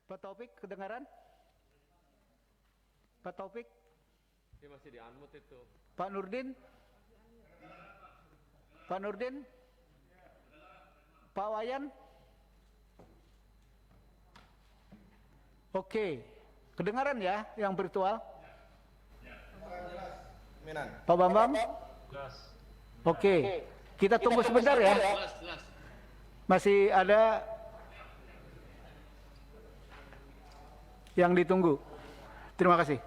Pak Taufik, kedengaran? Pak Taufik? Dia masih di unmute itu. Pak Nurdin? Pak Nurdin? Pak Wayan? Oke, kedengaran ya yang virtual? Pak Bambang? Oke, kita tunggu sebentar ya. Masih ada yang ditunggu. Terima kasih.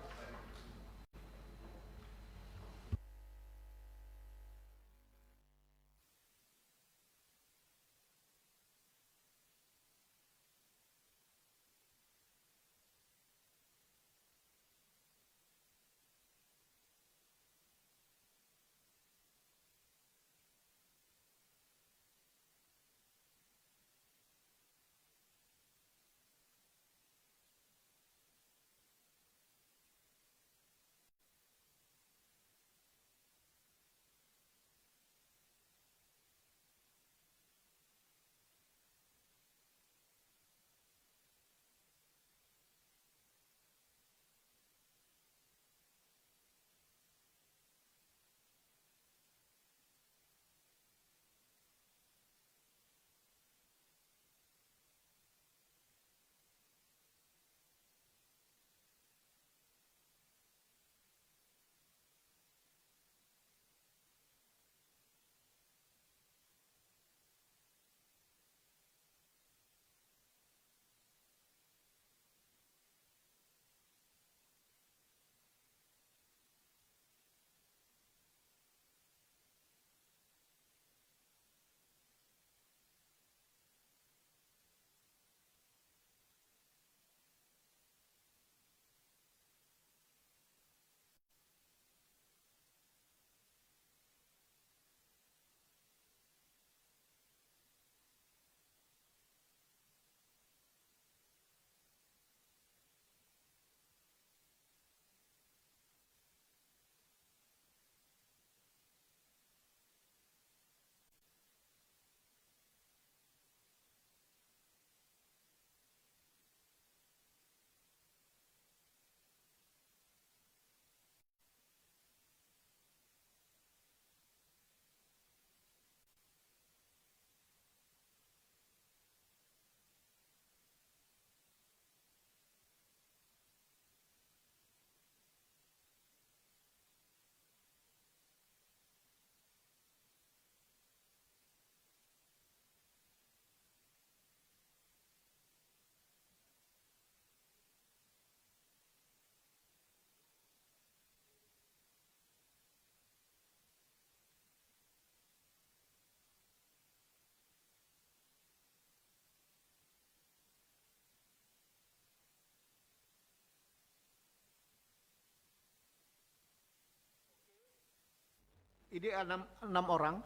Ini enam orang.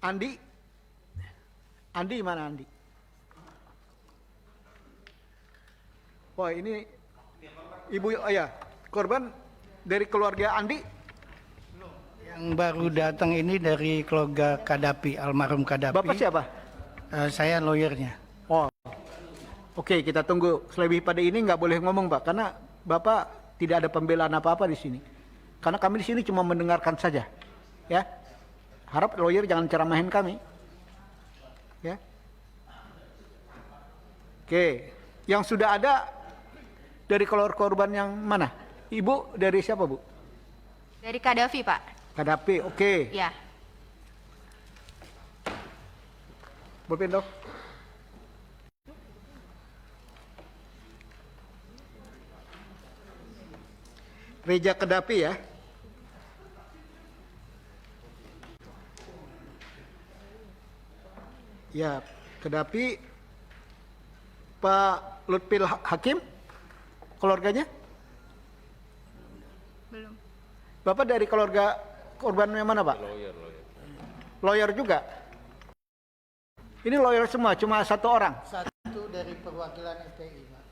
Andi mana Andi? Wah ini ibu, oh ya, korban dari keluarga Andi. Yang baru datang ini dari keluarga Kadapi, almarhum Kadapi. Bapak siapa? Saya lawyernya. Oh, oke, kita tunggu. Selebih pada ini nggak boleh ngomong, Pak, karena Bapak tidak ada pembelaan apa-apa di sini. Karena kami di sini cuma mendengarkan saja, ya. Harap lawyer jangan ceramahin kami, ya. Oke, yang sudah ada dari keluarga korban yang mana? Ibu dari siapa, Bu? Dari Kadafi, Pak. Kadapi, oke. Ya. Boleh, Dok? Reja Kadapi ya. Ya, Kadapi. Pak Lutfil Hakim, keluarganya? Belum. Bapak dari keluarga korban yang mana, Pak? Lawyer. Lawyer juga? Ini lawyer semua, cuma satu orang? Satu dari perwakilan FPI, Pak.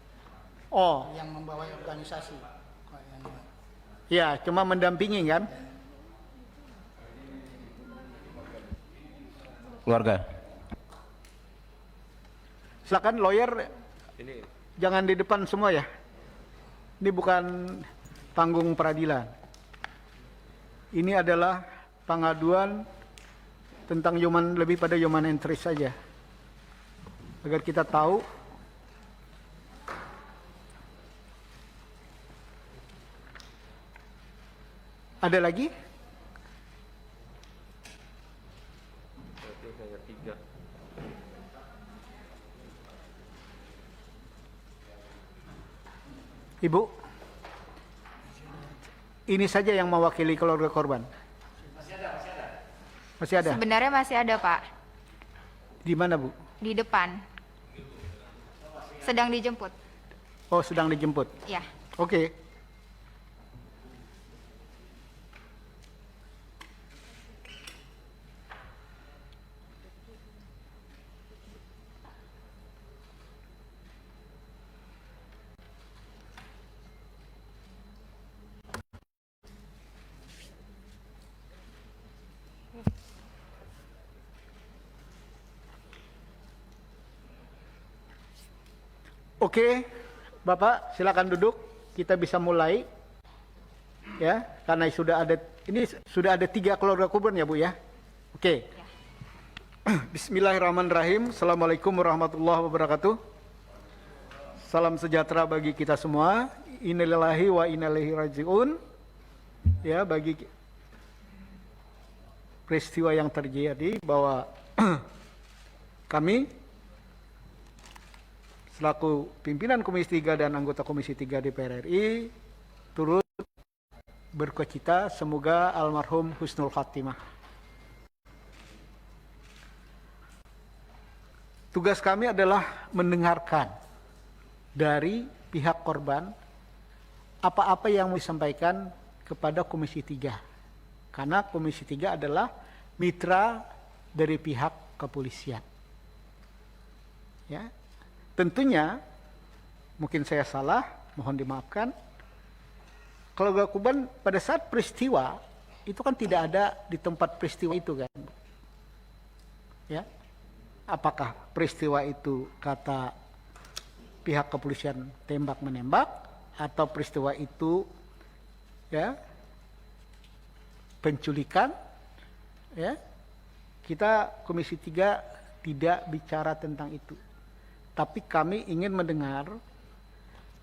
Oh, Yang membawa organisasi. ya, cuma mendampingi kan? Keluarga. Silakan lawyer, Ini jangan di depan semua ya. Ini bukan panggung peradilan. Ini adalah pengaduan tentang lebih pada human interest saja. Agar kita tahu ada lagi? berarti hanya 3. Ibu, ini saja yang mewakili keluarga korban. Masih ada. Sebenarnya masih ada, Pak. Di mana, Bu? Di depan. Sedang dijemput. Oh, sedang dijemput. Ya. Oke. Oke, Bapak silakan duduk. Kita bisa mulai, ya, karena sudah ada 3 keluarga korban ya, Bu ya. Oke. Bismillahirrahmanirrahim. Assalamualaikum warahmatullahi wabarakatuh. Salam sejahtera bagi kita semua. Innalillahi wa inna ilaihi rajiun. Ya, bagi peristiwa yang terjadi bahwa kami selaku pimpinan Komisi 3 dan anggota Komisi 3 DPR RI turut berkecita semoga almarhum husnul khatimah. Tugas kami adalah mendengarkan dari pihak korban apa-apa yang disampaikan kepada Komisi 3. Karena Komisi 3 adalah mitra dari pihak kepolisian. Ya. Tentunya, mungkin saya salah, mohon dimaafkan. Keluarga korban pada saat peristiwa, itu kan tidak ada di tempat peristiwa itu kan. Ya. Apakah peristiwa itu kata pihak kepolisian tembak-menembak, atau peristiwa itu ya penculikan, ya. Kita Komisi 3 tidak bicara tentang itu. Tapi kami ingin mendengar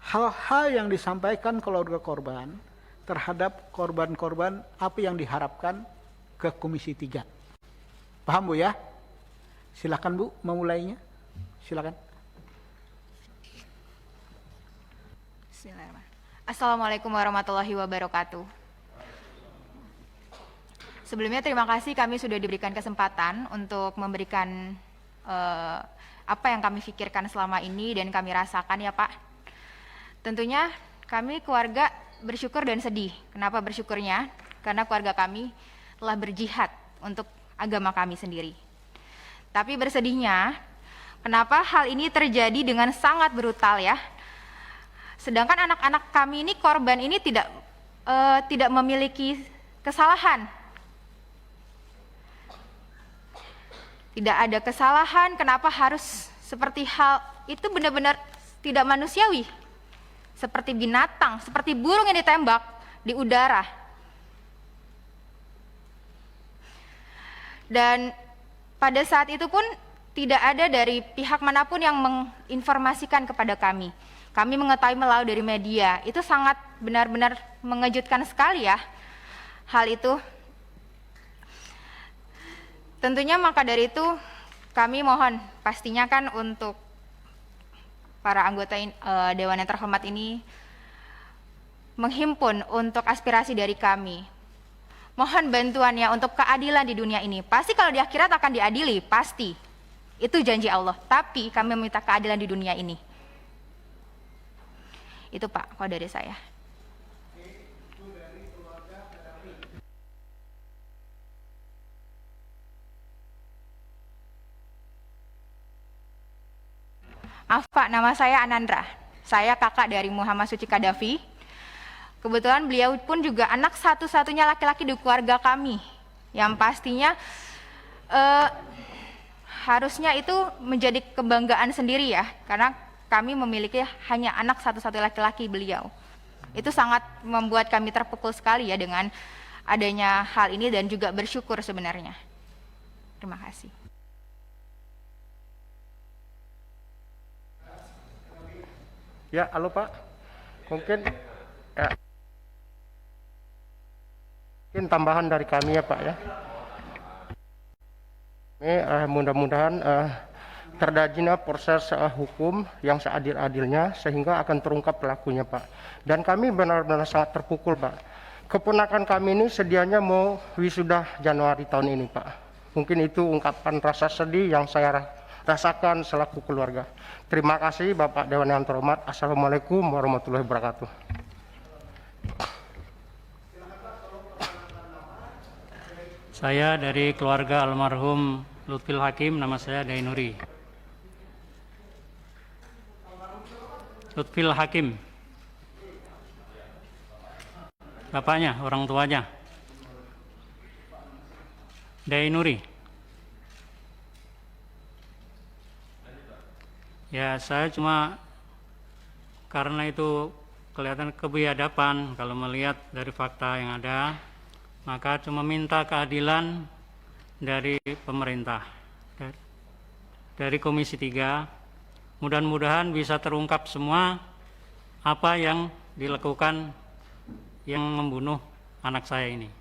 hal-hal yang disampaikan keluarga korban terhadap korban-korban apa yang diharapkan ke Komisi 3. Paham Bu ya? Silakan Bu memulainya. Silakan. Bismillahirrahmanirrahim. Assalamualaikum warahmatullahi wabarakatuh. Sebelumnya terima kasih kami sudah diberikan kesempatan untuk memberikan apa yang kami pikirkan selama ini dan kami rasakan ya Pak. Tentunya kami keluarga bersyukur dan sedih. Kenapa bersyukurnya? Karena keluarga kami telah berjihad untuk agama kami sendiri. Tapi bersedihnya, kenapa hal ini terjadi dengan sangat brutal ya? Sedangkan anak-anak kami ini, korban ini tidak memiliki kesalahan. Tidak ada kesalahan, kenapa harus seperti hal itu benar-benar tidak manusiawi. Seperti binatang, seperti burung yang ditembak di udara. Dan pada saat itu pun tidak ada dari pihak manapun yang menginformasikan kepada kami. Kami mengetahui melalui dari media. Itu sangat benar-benar mengejutkan sekali ya hal itu. Tentunya maka dari itu kami mohon pastinya kan untuk para anggota Dewan yang terhormat ini menghimpun untuk aspirasi dari kami. Mohon bantuannya untuk keadilan di dunia ini. Pasti kalau di akhirat akan diadili, pasti. Itu janji Allah. Tapi kami meminta keadilan di dunia ini. Itu Pak, kalau dari saya. Maaf Pak, nama saya Anandra. Saya kakak dari Muhammad Suci Qaddafi. Kebetulan beliau pun juga anak satu-satunya laki-laki di keluarga kami. Yang pastinya harusnya itu menjadi kebanggaan sendiri ya, karena kami memiliki hanya anak satu-satu laki-laki beliau. Itu sangat membuat kami terpukul sekali ya dengan adanya hal ini dan juga bersyukur sebenarnya. Terima kasih. Ya, halo Pak. Mungkin mungkin tambahan dari kami ya Pak ya. Ini mudah-mudahan terjadinya proses hukum yang seadil-adilnya sehingga akan terungkap pelakunya Pak. Dan kami benar-benar sangat terpukul Pak. Keponakan kami ini sedianya mau wisuda Januari tahun ini Pak. Mungkin itu ungkapan rasa sedih yang saya rasakan selaku keluarga. Terima kasih Bapak Dewan yang terhormat. Assalamualaikum warahmatullahi wabarakatuh. Saya dari keluarga almarhum Lutfil Hakim, nama saya Dainuri. Lutfil Hakim. Bapaknya, orang tuanya. Dainuri. Ya, saya cuma karena itu kelihatan kebiadaban kalau melihat dari fakta yang ada, maka cuma minta keadilan dari pemerintah, dari Komisi 3. Mudah-mudahan bisa terungkap semua apa yang dilakukan yang membunuh anak saya ini.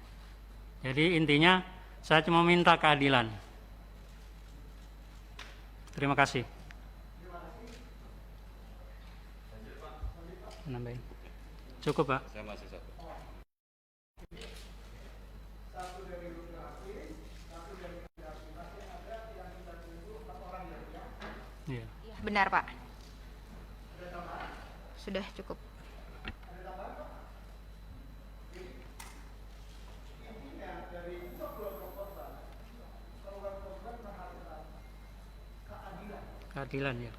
Jadi intinya saya cuma minta keadilan. Terima kasih. Nambahin. Cukup Pak. Saya masih satu. Iya. Iya, benar Pak. Sudah cukup. Keadilan ya.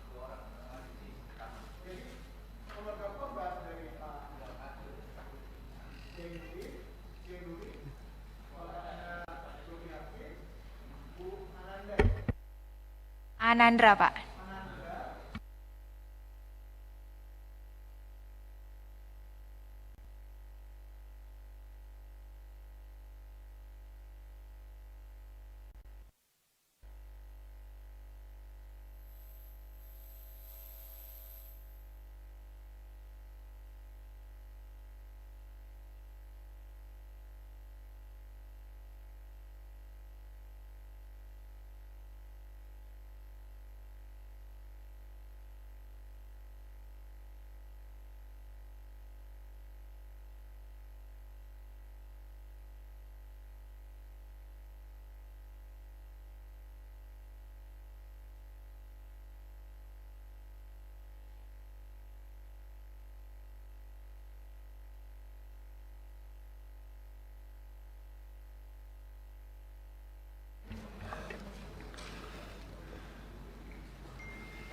Anandra Pak.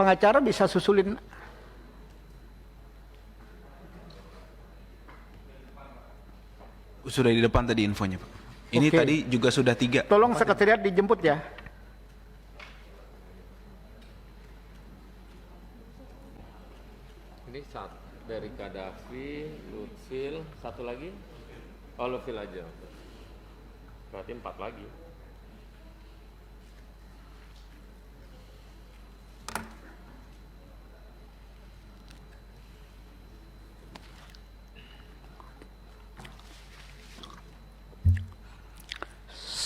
Pengacara bisa susulin. Sudah di depan tadi infonya Pak. Ini Oke. tadi juga sudah 3. Tolong sekretariat dijemput ya. Ini dari Kadafi, Lutfil, satu lagi. Oh, Lutfil aja. Berarti 4 lagi.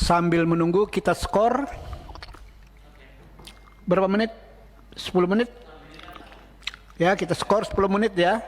Sambil menunggu kita skor. Berapa menit? 10 menit? Ya, kita skor 10 menit ya.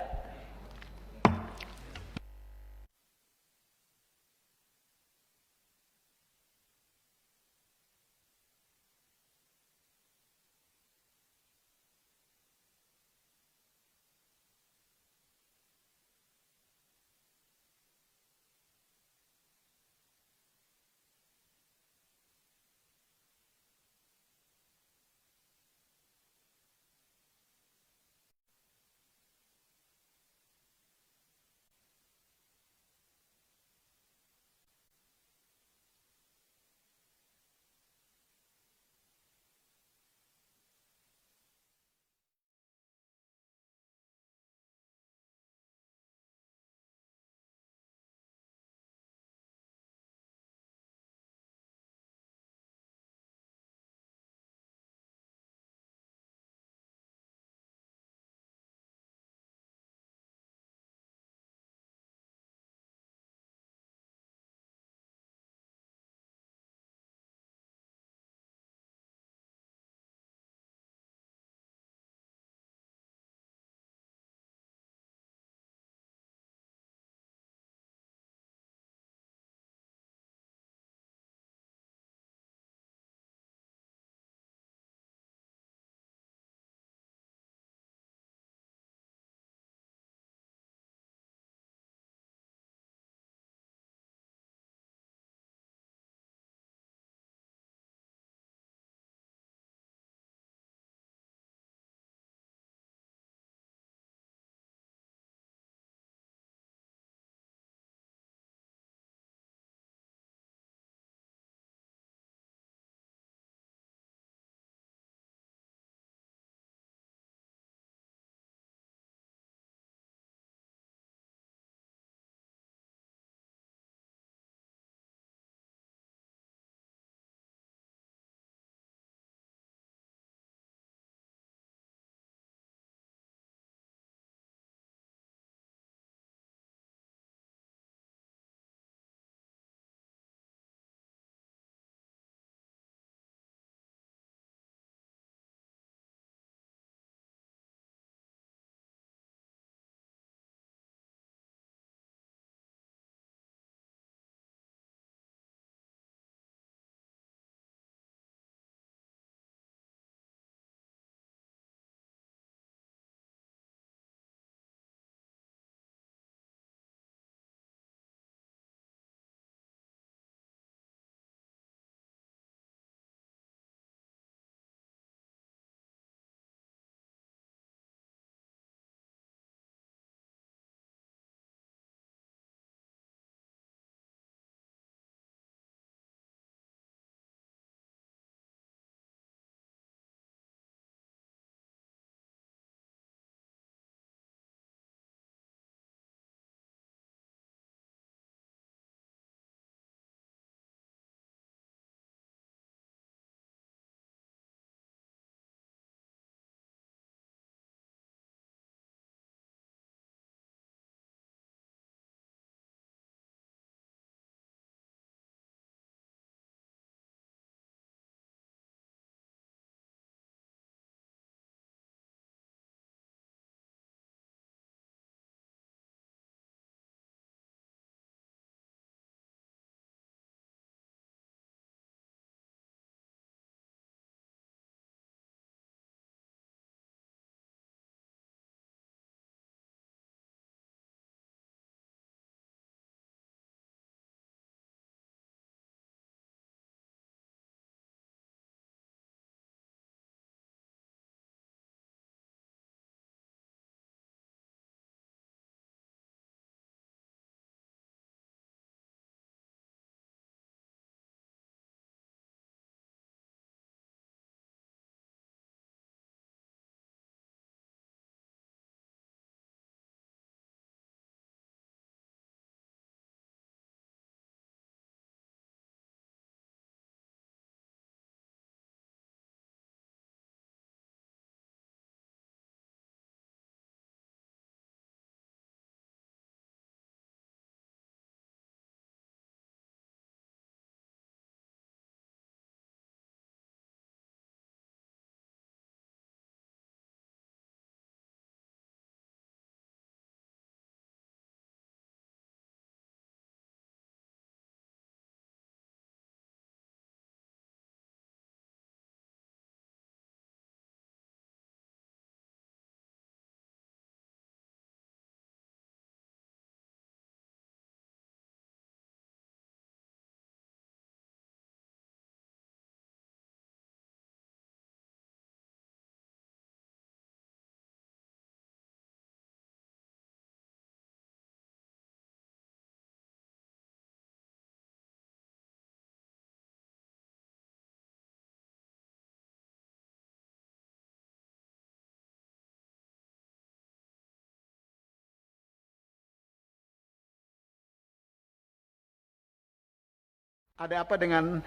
Ada apa dengan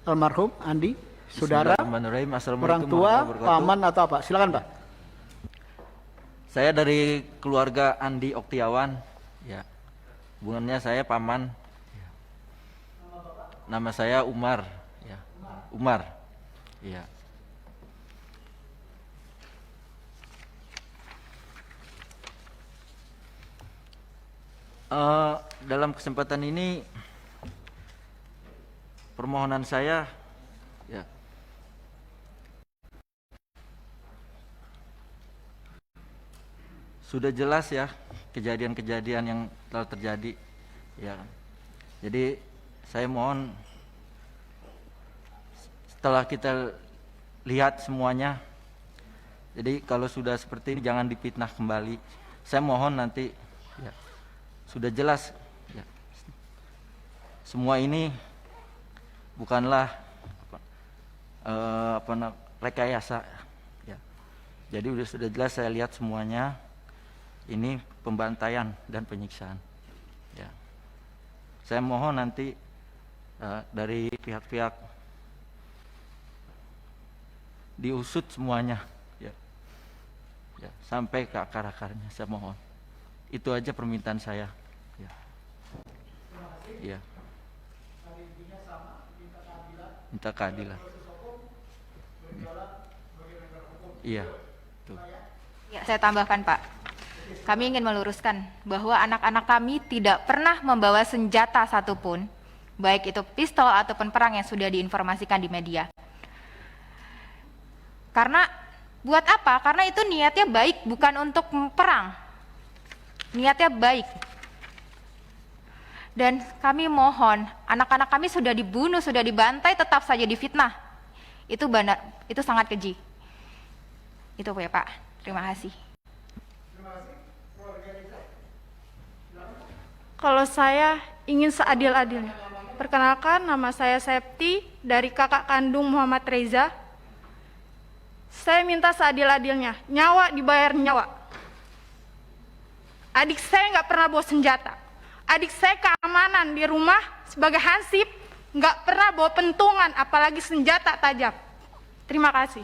almarhum Andi? Saudara, Bismillahirrahmanirrahim. orang Assalamualaikum tua, warahmatullahi wabarakatuh. paman atau apa? Silakan Pak. Saya dari keluarga Andi Oktiawan. Ya. Hubungannya saya paman. Ya. Nama saya Umar. Ya. Umar. Ya. Dalam kesempatan ini permohonan saya, ya, sudah jelas ya kejadian-kejadian yang telah terjadi, ya. Jadi saya mohon setelah kita lihat semuanya, jadi kalau sudah seperti ini jangan dipitnah kembali. Saya mohon nanti, ya, sudah jelas, ya, semua ini bukanlah rekayasa, ya. Jadi sudah jelas saya lihat semuanya ini pembantaian dan penyiksaan, ya. Saya mohon nanti dari pihak-pihak diusut semuanya, ya, ya, sampai ke akar-akarnya. Saya mohon, itu aja permintaan saya, ya. Ya. Minta keadilan. Iya. Tuh. Ya, saya tambahkan Pak. Kami ingin meluruskan bahwa anak-anak kami tidak pernah membawa senjata satupun, baik itu pistol ataupun perang yang sudah diinformasikan di media. Karena buat apa? Karena itu niatnya baik, bukan untuk perang. Niatnya baik. Dan kami mohon, anak-anak kami sudah dibunuh, sudah dibantai, tetap saja difitnah. Itu benar, itu sangat keji. Itu ya Pak. Terima kasih. Kalau saya ingin seadil-adilnya. Perkenalkan, nama saya Septi dari kakak kandung Muhammad Reza. Saya minta seadil-adilnya, nyawa dibayar nyawa. Adik saya nggak pernah bawa senjata. Adik saya keamanan di rumah sebagai hansip, nggak pernah bawa pentungan, apalagi senjata tajam. Terima kasih.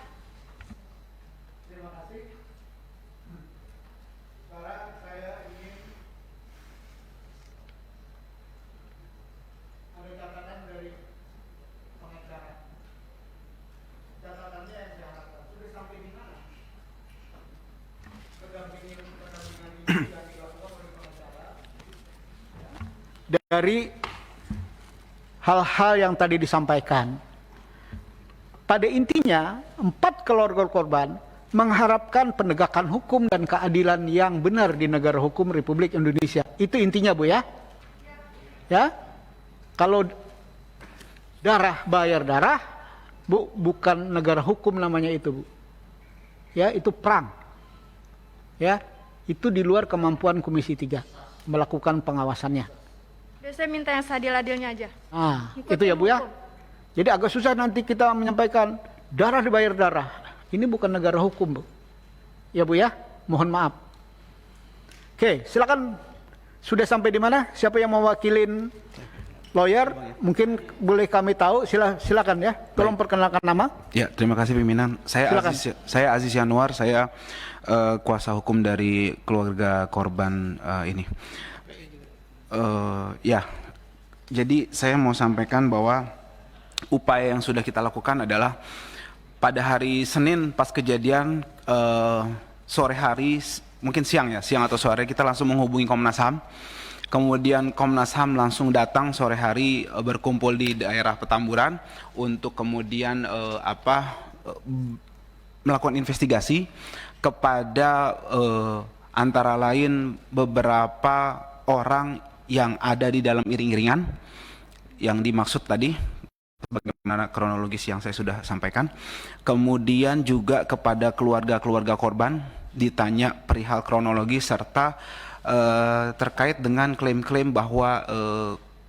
Dari hal-hal yang tadi disampaikan, pada intinya 4 keluarga korban mengharapkan penegakan hukum dan keadilan yang benar di negara hukum Republik Indonesia. Itu intinya Bu ya. Ya. Kalau darah bayar darah, Bu, bukan negara hukum namanya itu, Bu. Ya, itu perang. Ya, itu di luar kemampuan Komisi 3 melakukan pengawasannya. Udah, saya minta yang seadil-adilnya aja. Ah, Ikutin itu ya Bu ya. hukum. Jadi agak susah nanti kita menyampaikan darah dibayar darah. Ini bukan negara hukum, Bu. Ya Bu ya, mohon maaf. Oke, silakan. Sudah sampai di mana? Siapa yang mewakilin lawyer? Mungkin boleh kami tahu. Silakan ya. Tolong perkenalkan nama. Ya, terima kasih pimpinan. Silakan. Saya Aziz Yanuar, saya kuasa hukum dari keluarga korban ini. Ya, jadi saya mau sampaikan bahwa upaya yang sudah kita lakukan adalah pada hari Senin pas kejadian sore hari, mungkin siang atau sore, kita langsung menghubungi Komnas HAM. Kemudian Komnas HAM langsung datang sore hari berkumpul di daerah Petamburan untuk kemudian melakukan investigasi kepada antara lain beberapa orang yang ada di dalam iring-iringan yang dimaksud tadi, bagaimana kronologis yang saya sudah sampaikan. Kemudian juga kepada keluarga-keluarga korban ditanya perihal kronologi serta terkait dengan klaim-klaim bahwa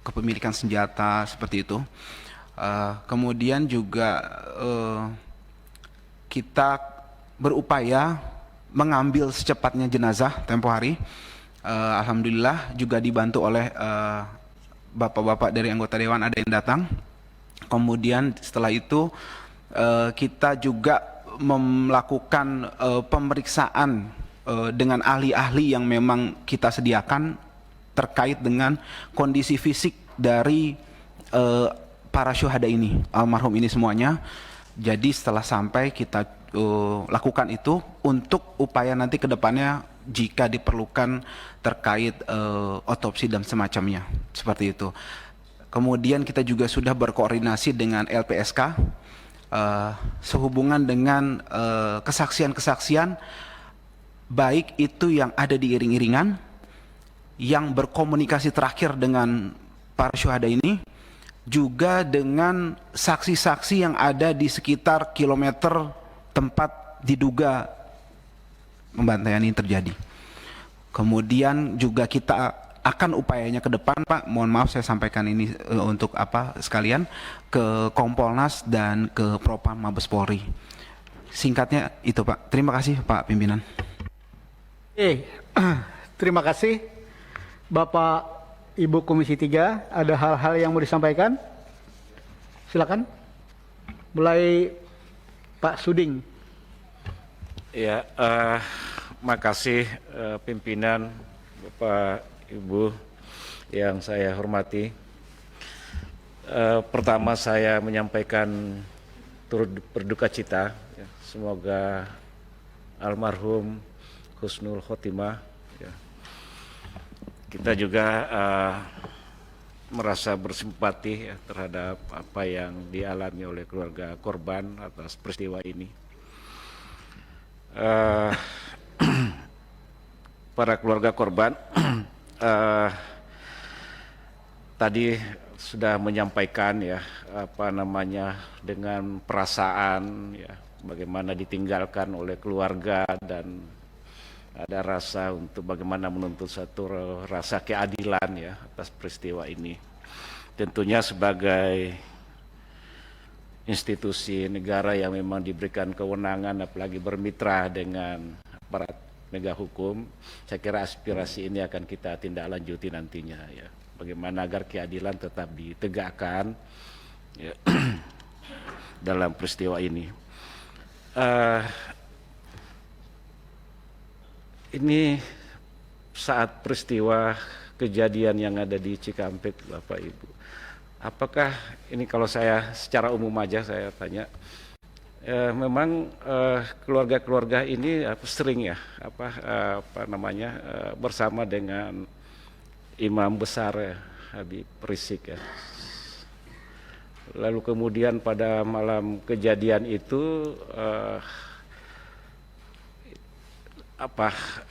kepemilikan senjata seperti itu. Kemudian juga kita berupaya mengambil secepatnya jenazah tempo hari. Alhamdulillah juga dibantu oleh bapak-bapak dari anggota dewan ada yang datang. Kemudian setelah itu kita juga melakukan pemeriksaan dengan ahli-ahli yang memang kita sediakan terkait dengan kondisi fisik dari para syuhada ini, almarhum ini semuanya. Jadi setelah sampai kita lakukan itu untuk upaya nanti ke depannya jika diperlukan terkait otopsi dan semacamnya, seperti itu. Kemudian kita juga sudah berkoordinasi dengan LPSK sehubungan dengan kesaksian-kesaksian baik itu yang ada di iring-iringan, yang berkomunikasi terakhir dengan para syuhada ini, juga dengan saksi-saksi yang ada di sekitar kilometer tempat diduga pembantaian ini terjadi. Kemudian juga kita akan upayanya ke depan, Pak, mohon maaf saya sampaikan ini untuk sekalian, ke Kompolnas dan ke Propam Mabes Polri. Singkatnya itu, Pak. Terima kasih, Pak Pimpinan. Terima kasih Bapak Ibu Komisi 3. Ada hal-hal yang mau disampaikan? Silakan. Mulai Pak Suding. Ya, makasih pimpinan, Bapak Ibu yang saya hormati. Pertama saya menyampaikan turut berduka cita. Ya, semoga almarhum husnul khotimah. Ya. Kita juga merasa bersimpati ya, terhadap apa yang dialami oleh keluarga korban atas peristiwa ini. Para keluarga korban tadi sudah menyampaikan ya dengan perasaan ya bagaimana ditinggalkan oleh keluarga dan ada rasa untuk bagaimana menuntut satu rasa keadilan ya atas peristiwa ini. Tentunya sebagai institusi negara yang memang diberikan kewenangan apalagi bermitra dengan aparat penegak hukum, saya kira aspirasi ini akan kita tindak lanjuti nantinya ya. Bagaimana agar keadilan tetap ditegakkan ya, dalam peristiwa ini. Ini saat peristiwa kejadian yang ada di Cikampek, Bapak Ibu. Apakah ini kalau saya secara umum aja saya tanya, memang keluarga-keluarga ini sering ya bersama dengan imam besar ya, Habib Rizik ya. Lalu kemudian pada malam kejadian itu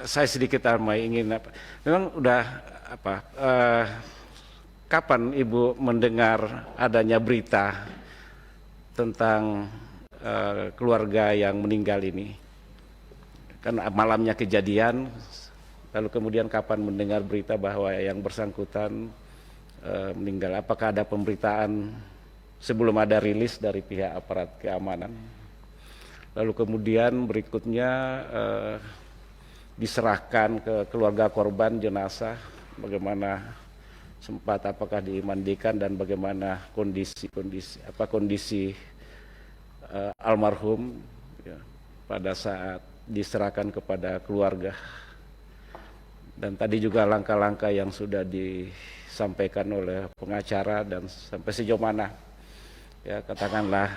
saya sedikit ingin memang udah kapan Ibu mendengar adanya berita tentang keluarga yang meninggal ini? Kan malamnya kejadian, lalu kemudian kapan mendengar berita bahwa yang bersangkutan meninggal? Apakah ada pemberitaan sebelum ada rilis dari pihak aparat keamanan? Lalu kemudian berikutnya diserahkan ke keluarga korban jenazah, bagaimana sempat apakah dimandikan dan bagaimana kondisi almarhum ya, pada saat diserahkan kepada keluarga. Dan tadi juga langkah-langkah yang sudah disampaikan oleh pengacara dan sampai sejauh mana ya katakanlah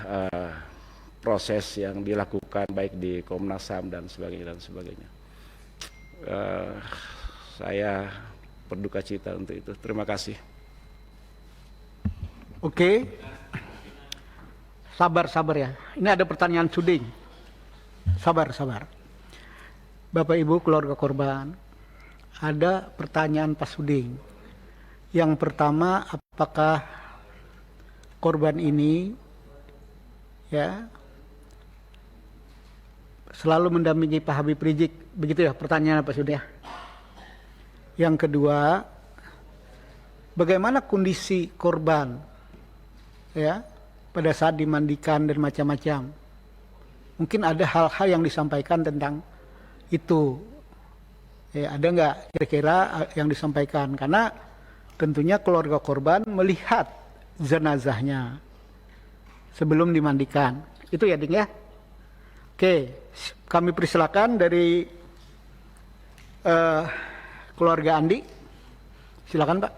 proses yang dilakukan baik di Komnas HAM dan sebagainya. Saya berduka cita untuk itu. Terima kasih. Oke. Sabar ya. Ini ada pertanyaan Suding. Sabar. Bapak Ibu keluarga korban, ada pertanyaan Pak Suding. Yang pertama, apakah korban ini ya selalu mendampingi Pak Habib Rizik? Begitu ya pertanyaan Pak Suding. Yang kedua, bagaimana kondisi korban ya pada saat dimandikan dan macam-macam? Mungkin ada hal-hal yang disampaikan tentang itu. Ya, ada nggak kira-kira yang disampaikan? Karena tentunya keluarga korban melihat jenazahnya sebelum dimandikan. Itu ya, Ding ya? Oke, kami persilakan dari keluarga Andi. Silakan, Pak.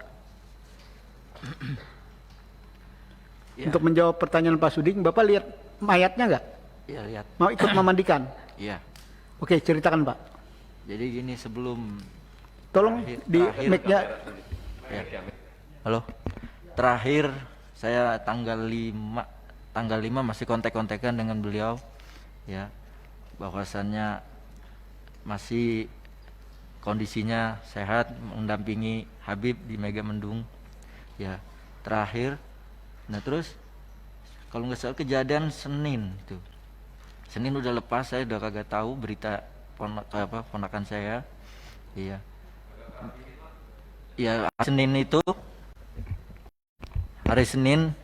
Untuk menjawab pertanyaan Pak Suding, Bapak lihat mayatnya nggak? Iya, lihat. Mau ikut memandikan? Iya. Oke, ceritakan, Pak. Jadi gini, sebelum Tolong di mic-nya. ya. Halo. Terakhir saya tanggal 5 masih kontak-kontakan dengan beliau, ya. Bahwasannya masih kondisinya sehat, mendampingi Habib di Megamendung, ya. Terakhir, nah terus kalau nggak salah kejadian Senin tuh. Senin udah lepas, saya udah kagak tahu berita ponakan saya, iya. Ya, Senin itu, hari Senin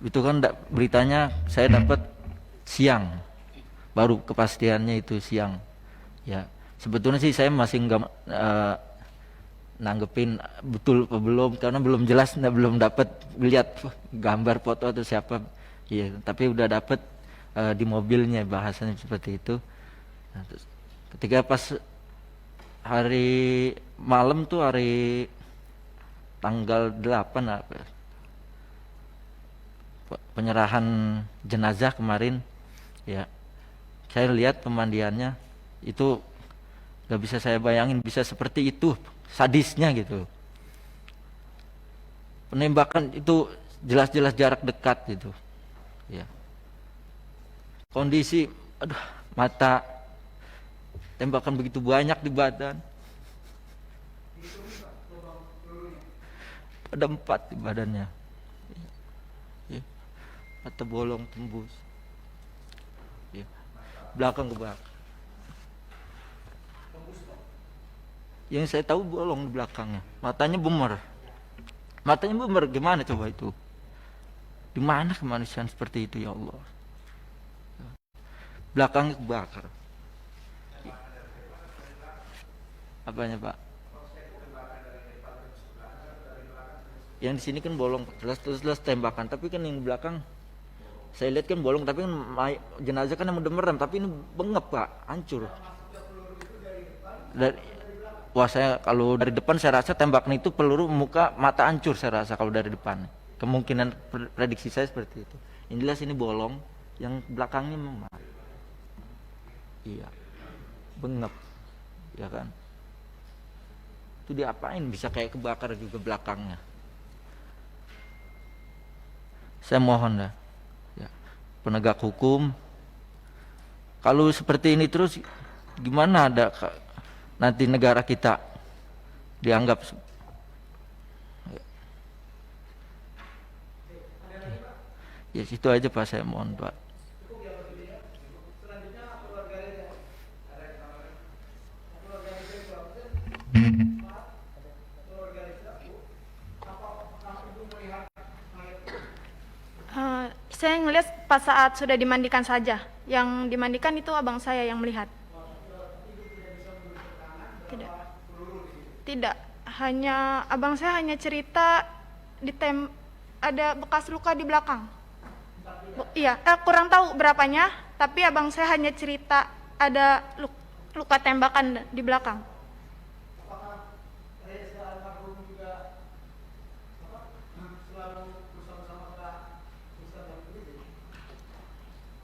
itu kan beritanya saya dapat siang, baru kepastiannya itu siang, ya. Sebetulnya sih saya masih nggak nanggepin betul apa belum, karena belum jelas, belum dapat lihat gambar foto atau siapa, iya. Tapi udah dapat di mobilnya bahasanya seperti itu. Nah, terus, ketika pas hari malam tuh, hari tanggal 8 penyerahan jenazah kemarin, ya, saya lihat pemandiannya itu gak bisa saya bayangin bisa seperti itu sadisnya gitu. Penembakan itu jelas-jelas jarak dekat gitu, ya. Kondisi, aduh, mata tembakan begitu banyak di badan. Ada 4 di badannya, ya. Mata bolong tembus, ya. Belakang ke belakang. Yang saya tahu bolong di belakangnya, matanya bemer. Matanya bemer, gimana coba itu? Di mana kemanusiaan seperti itu, ya Allah? Belakangnya kebakar. Apanya, Pak? Yang di sini kan bolong, jelas tembakan, tapi kan yang di belakang saya lihat kan bolong, tapi kan jenazah kan yang udah merem, tapi ini bengep, Pak, hancur. Wah, saya kalau dari depan saya rasa tembakan itu peluru muka mata hancur, saya rasa kalau dari depan. Kemungkinan prediksi saya seperti itu. Yang jelas ini bolong, yang belakangnya memang, iya, bengep, ya kan. Itu diapain bisa kayak kebakar juga belakangnya. Saya mohon dah, ya, penegak hukum, kalau seperti ini terus gimana ada nanti negara kita dianggap, ya situ aja Pak, saya mohon Pak. Saya ngelihat pas saat sudah dimandikan saja. Yang dimandikan itu abang saya yang melihat. Tidak. Hanya abang saya hanya cerita ada bekas luka di belakang. Iya, kurang tahu berapanya, tapi abang saya hanya cerita ada luka tembakan di belakang.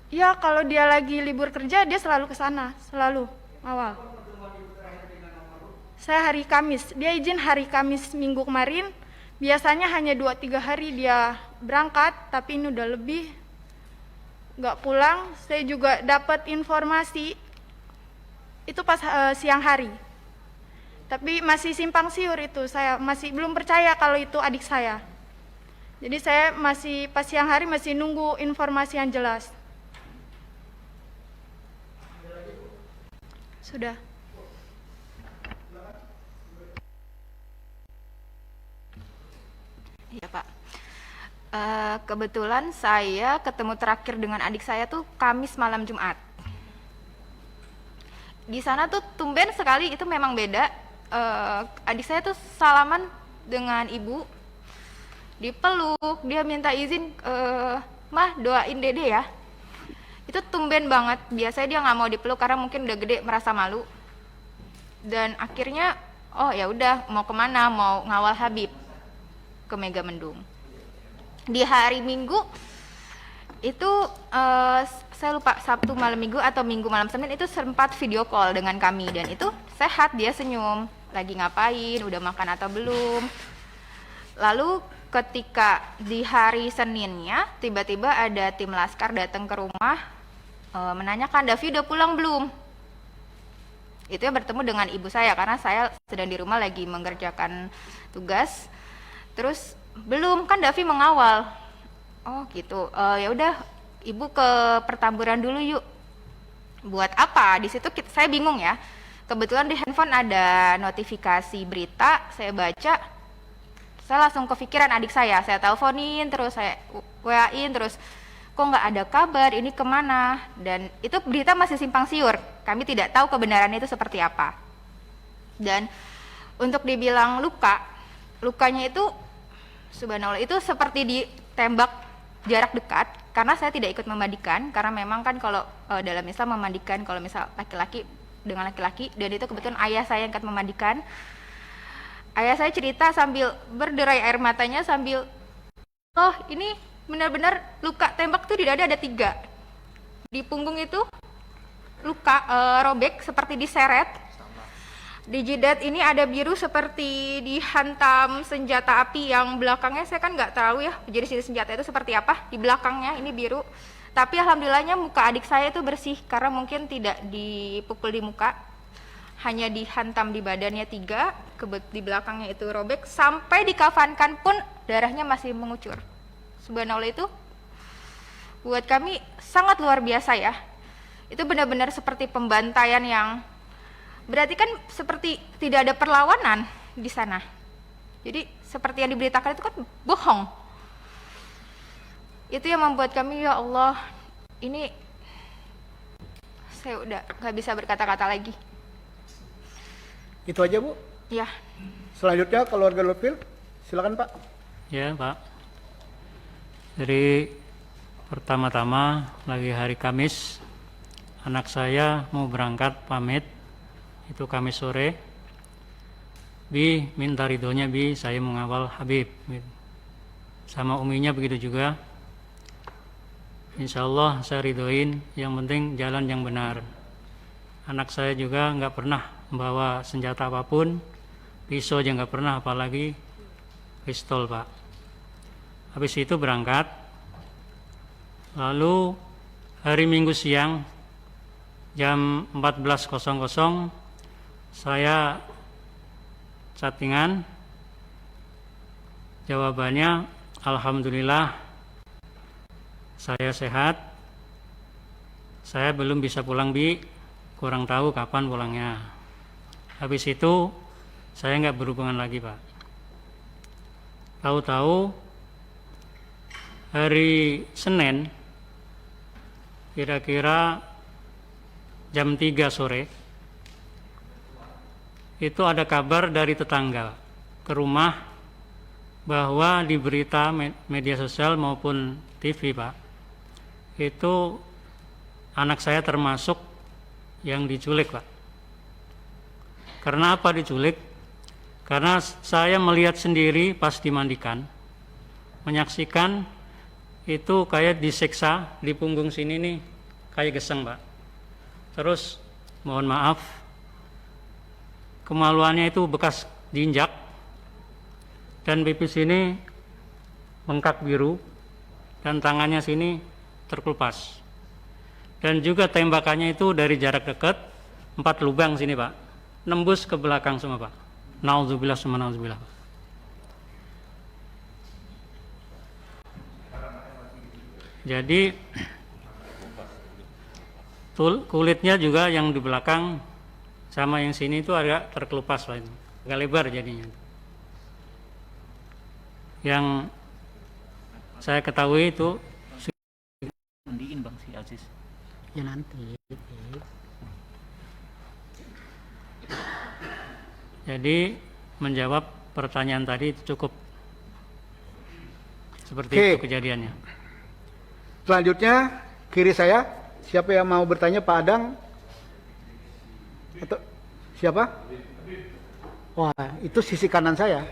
Ya, kalau dia lagi libur kerja, dia selalu ke sana, selalu awal. Saya hari Kamis, dia izin hari Kamis minggu kemarin. Biasanya hanya 2-3 hari dia berangkat, tapi ini udah lebih nggak pulang. Saya juga dapat informasi itu pas siang hari. Tapi masih simpang siur itu, saya masih belum percaya kalau itu adik saya. Jadi saya masih pas siang hari masih nunggu informasi yang jelas. Sudah. Iya Pak. Kebetulan saya ketemu terakhir dengan adik saya tuh Kamis malam Jumat. Di sana tuh tumben sekali, itu memang beda. Adik saya tuh salaman dengan ibu, dipeluk, dia minta izin, mah doain dede ya. Itu tumben banget, biasanya dia nggak mau dipeluk karena mungkin udah gede merasa malu. Dan akhirnya, oh ya udah mau kemana, mau ngawal Habib ke Megamendung. Di hari Minggu itu saya lupa Sabtu malam Minggu atau Minggu malam Senin itu sempat video call dengan kami, dan itu sehat, dia senyum, lagi ngapain, udah makan atau belum. Lalu ketika di hari Seninnya tiba-tiba ada tim laskar datang ke rumah menanyakan Davi udah pulang belum. Itu ya bertemu dengan ibu saya karena saya sedang di rumah lagi mengerjakan tugas. Terus belum, kan Davi mengawal. Oh gitu. Ya udah ibu ke pertamburan dulu yuk. Buat apa? Di situ saya bingung ya. Kebetulan di handphone ada notifikasi berita, saya baca. Saya langsung kepikiran adik saya teleponin, terus saya WA-in, terus kok nggak ada kabar, ini kemana? Dan itu berita masih simpang siur, kami tidak tahu kebenarannya itu seperti apa. Dan untuk dibilang lukanya itu subhanallah itu seperti ditembak jarak dekat, karena saya tidak ikut memandikan, karena memang kan kalau dalam Islam memandikan kalau misal laki-laki dengan laki-laki, dan itu kebetulan ayah saya yang akan memandikan. Ayah saya cerita sambil berderai air matanya sambil, oh ini benar-benar luka tembak tuh di dada ada 3. Di punggung itu luka robek seperti diseret. Di jidat ini ada biru seperti dihantam senjata api, yang belakangnya saya kan nggak tahu ya jenis senjata itu seperti apa. Di belakangnya ini biru. Tapi alhamdulillahnya muka adik saya itu bersih karena mungkin tidak dipukul di muka. Hanya dihantam di badannya 3, di belakangnya itu robek, sampai dikafankan pun darahnya masih mengucur. Subhanallah, itu buat kami sangat luar biasa ya. Itu benar-benar seperti pembantaian yang berarti kan seperti tidak ada perlawanan di sana. Jadi seperti yang diberitakan itu kan bohong. Itu yang membuat kami, ya Allah, ini saya udah nggak bisa berkata-kata lagi. Itu aja Bu. Ya. Selanjutnya keluarga Lutfil, silakan Pak. Ya Pak. Jadi pertama-tama lagi hari Kamis, anak saya mau berangkat pamit, itu Kamis sore. Bi minta ridhonya Bi, saya mengawal Habib. Sama uminya begitu juga. Insya Allah saya ridhoin, yang penting jalan yang benar. Anak saya juga nggak pernah membawa senjata apapun, pisau aja nggak pernah, apalagi pistol Pak. Habis itu berangkat, lalu hari Minggu siang jam 14.00 saya chattingan, jawabannya alhamdulillah saya sehat, saya belum bisa pulang Bi, kurang tahu kapan pulangnya. Habis itu saya nggak berhubungan lagi Pak. Tahu-tahu hari Senin kira-kira jam 3 sore itu ada kabar dari tetangga ke rumah bahwa di berita media sosial maupun TV Pak, itu anak saya termasuk yang diculik Pak. Karena apa diculik? Karena saya melihat sendiri pas dimandikan, menyaksikan itu kayak disiksa di punggung sini nih, kayak geseng Pak. Terus mohon maaf, kemaluannya itu bekas diinjak, dan pipi sini bengkak biru, dan tangannya sini terkelupas. Dan juga tembakannya itu dari jarak dekat, 4 lubang sini Pak, nembus ke belakang semua Pak. Nauzubillah summa nauzubillah. Jadi kulitnya juga yang di belakang sama yang sini itu agak terkelupas Pak, itu agak lebar jadinya. Yang saya ketahui itu mandiin Bang si Aziz. Ya nanti. Jadi menjawab pertanyaan tadi cukup seperti Oke. itu kejadiannya. Selanjutnya kiri saya, siapa yang mau bertanya? Pak Adang atau siapa? Wah, itu sisi kanan saya.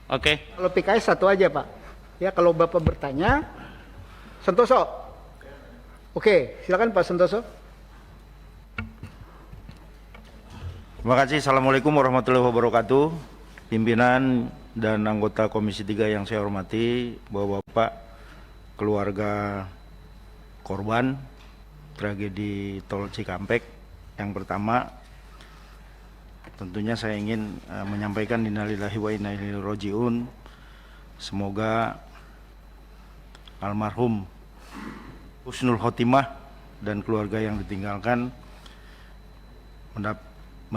Oke. Kalau PKS satu aja Pak. Ya, kalau Bapak bertanya, Santoso. Oke, silakan Pak Santoso. Terima kasih. Assalamualaikum warahmatullahi wabarakatuh. Pimpinan dan anggota Komisi 3 yang saya hormati, Bapak-bapak, keluarga korban tragedi Tol Cikampek. Yang pertama, tentunya saya ingin menyampaikan innalillahi wa inna ilaihi rajiun. Semoga almarhum husnul khotimah dan keluarga yang ditinggalkan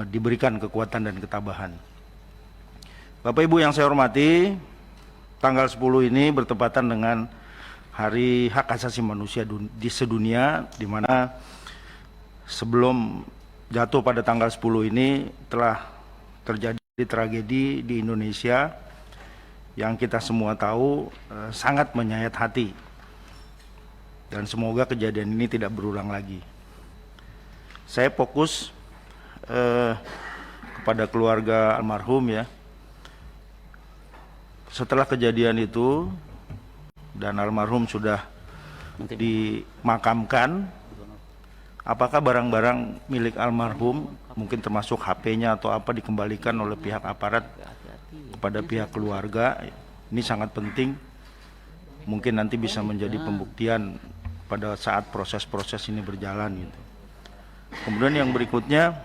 diberikan kekuatan dan ketabahan. Bapak Ibu yang saya hormati, tanggal 10 ini bertepatan dengan Hari Hak Asasi Manusia di sedunia, di mana sebelum jatuh pada tanggal 10 ini telah terjadi tragedi di Indonesia yang kita semua tahu sangat menyayat hati, dan semoga kejadian ini tidak berulang lagi. Saya fokus kepada keluarga almarhum ya. Setelah kejadian itu dan almarhum sudah dimakamkan, apakah barang-barang milik almarhum, mungkin termasuk HP-nya atau apa, dikembalikan oleh pihak aparat kepada pihak keluarga? Ini sangat penting, mungkin nanti bisa menjadi pembuktian pada saat proses-proses ini berjalan gitu. Kemudian yang berikutnya,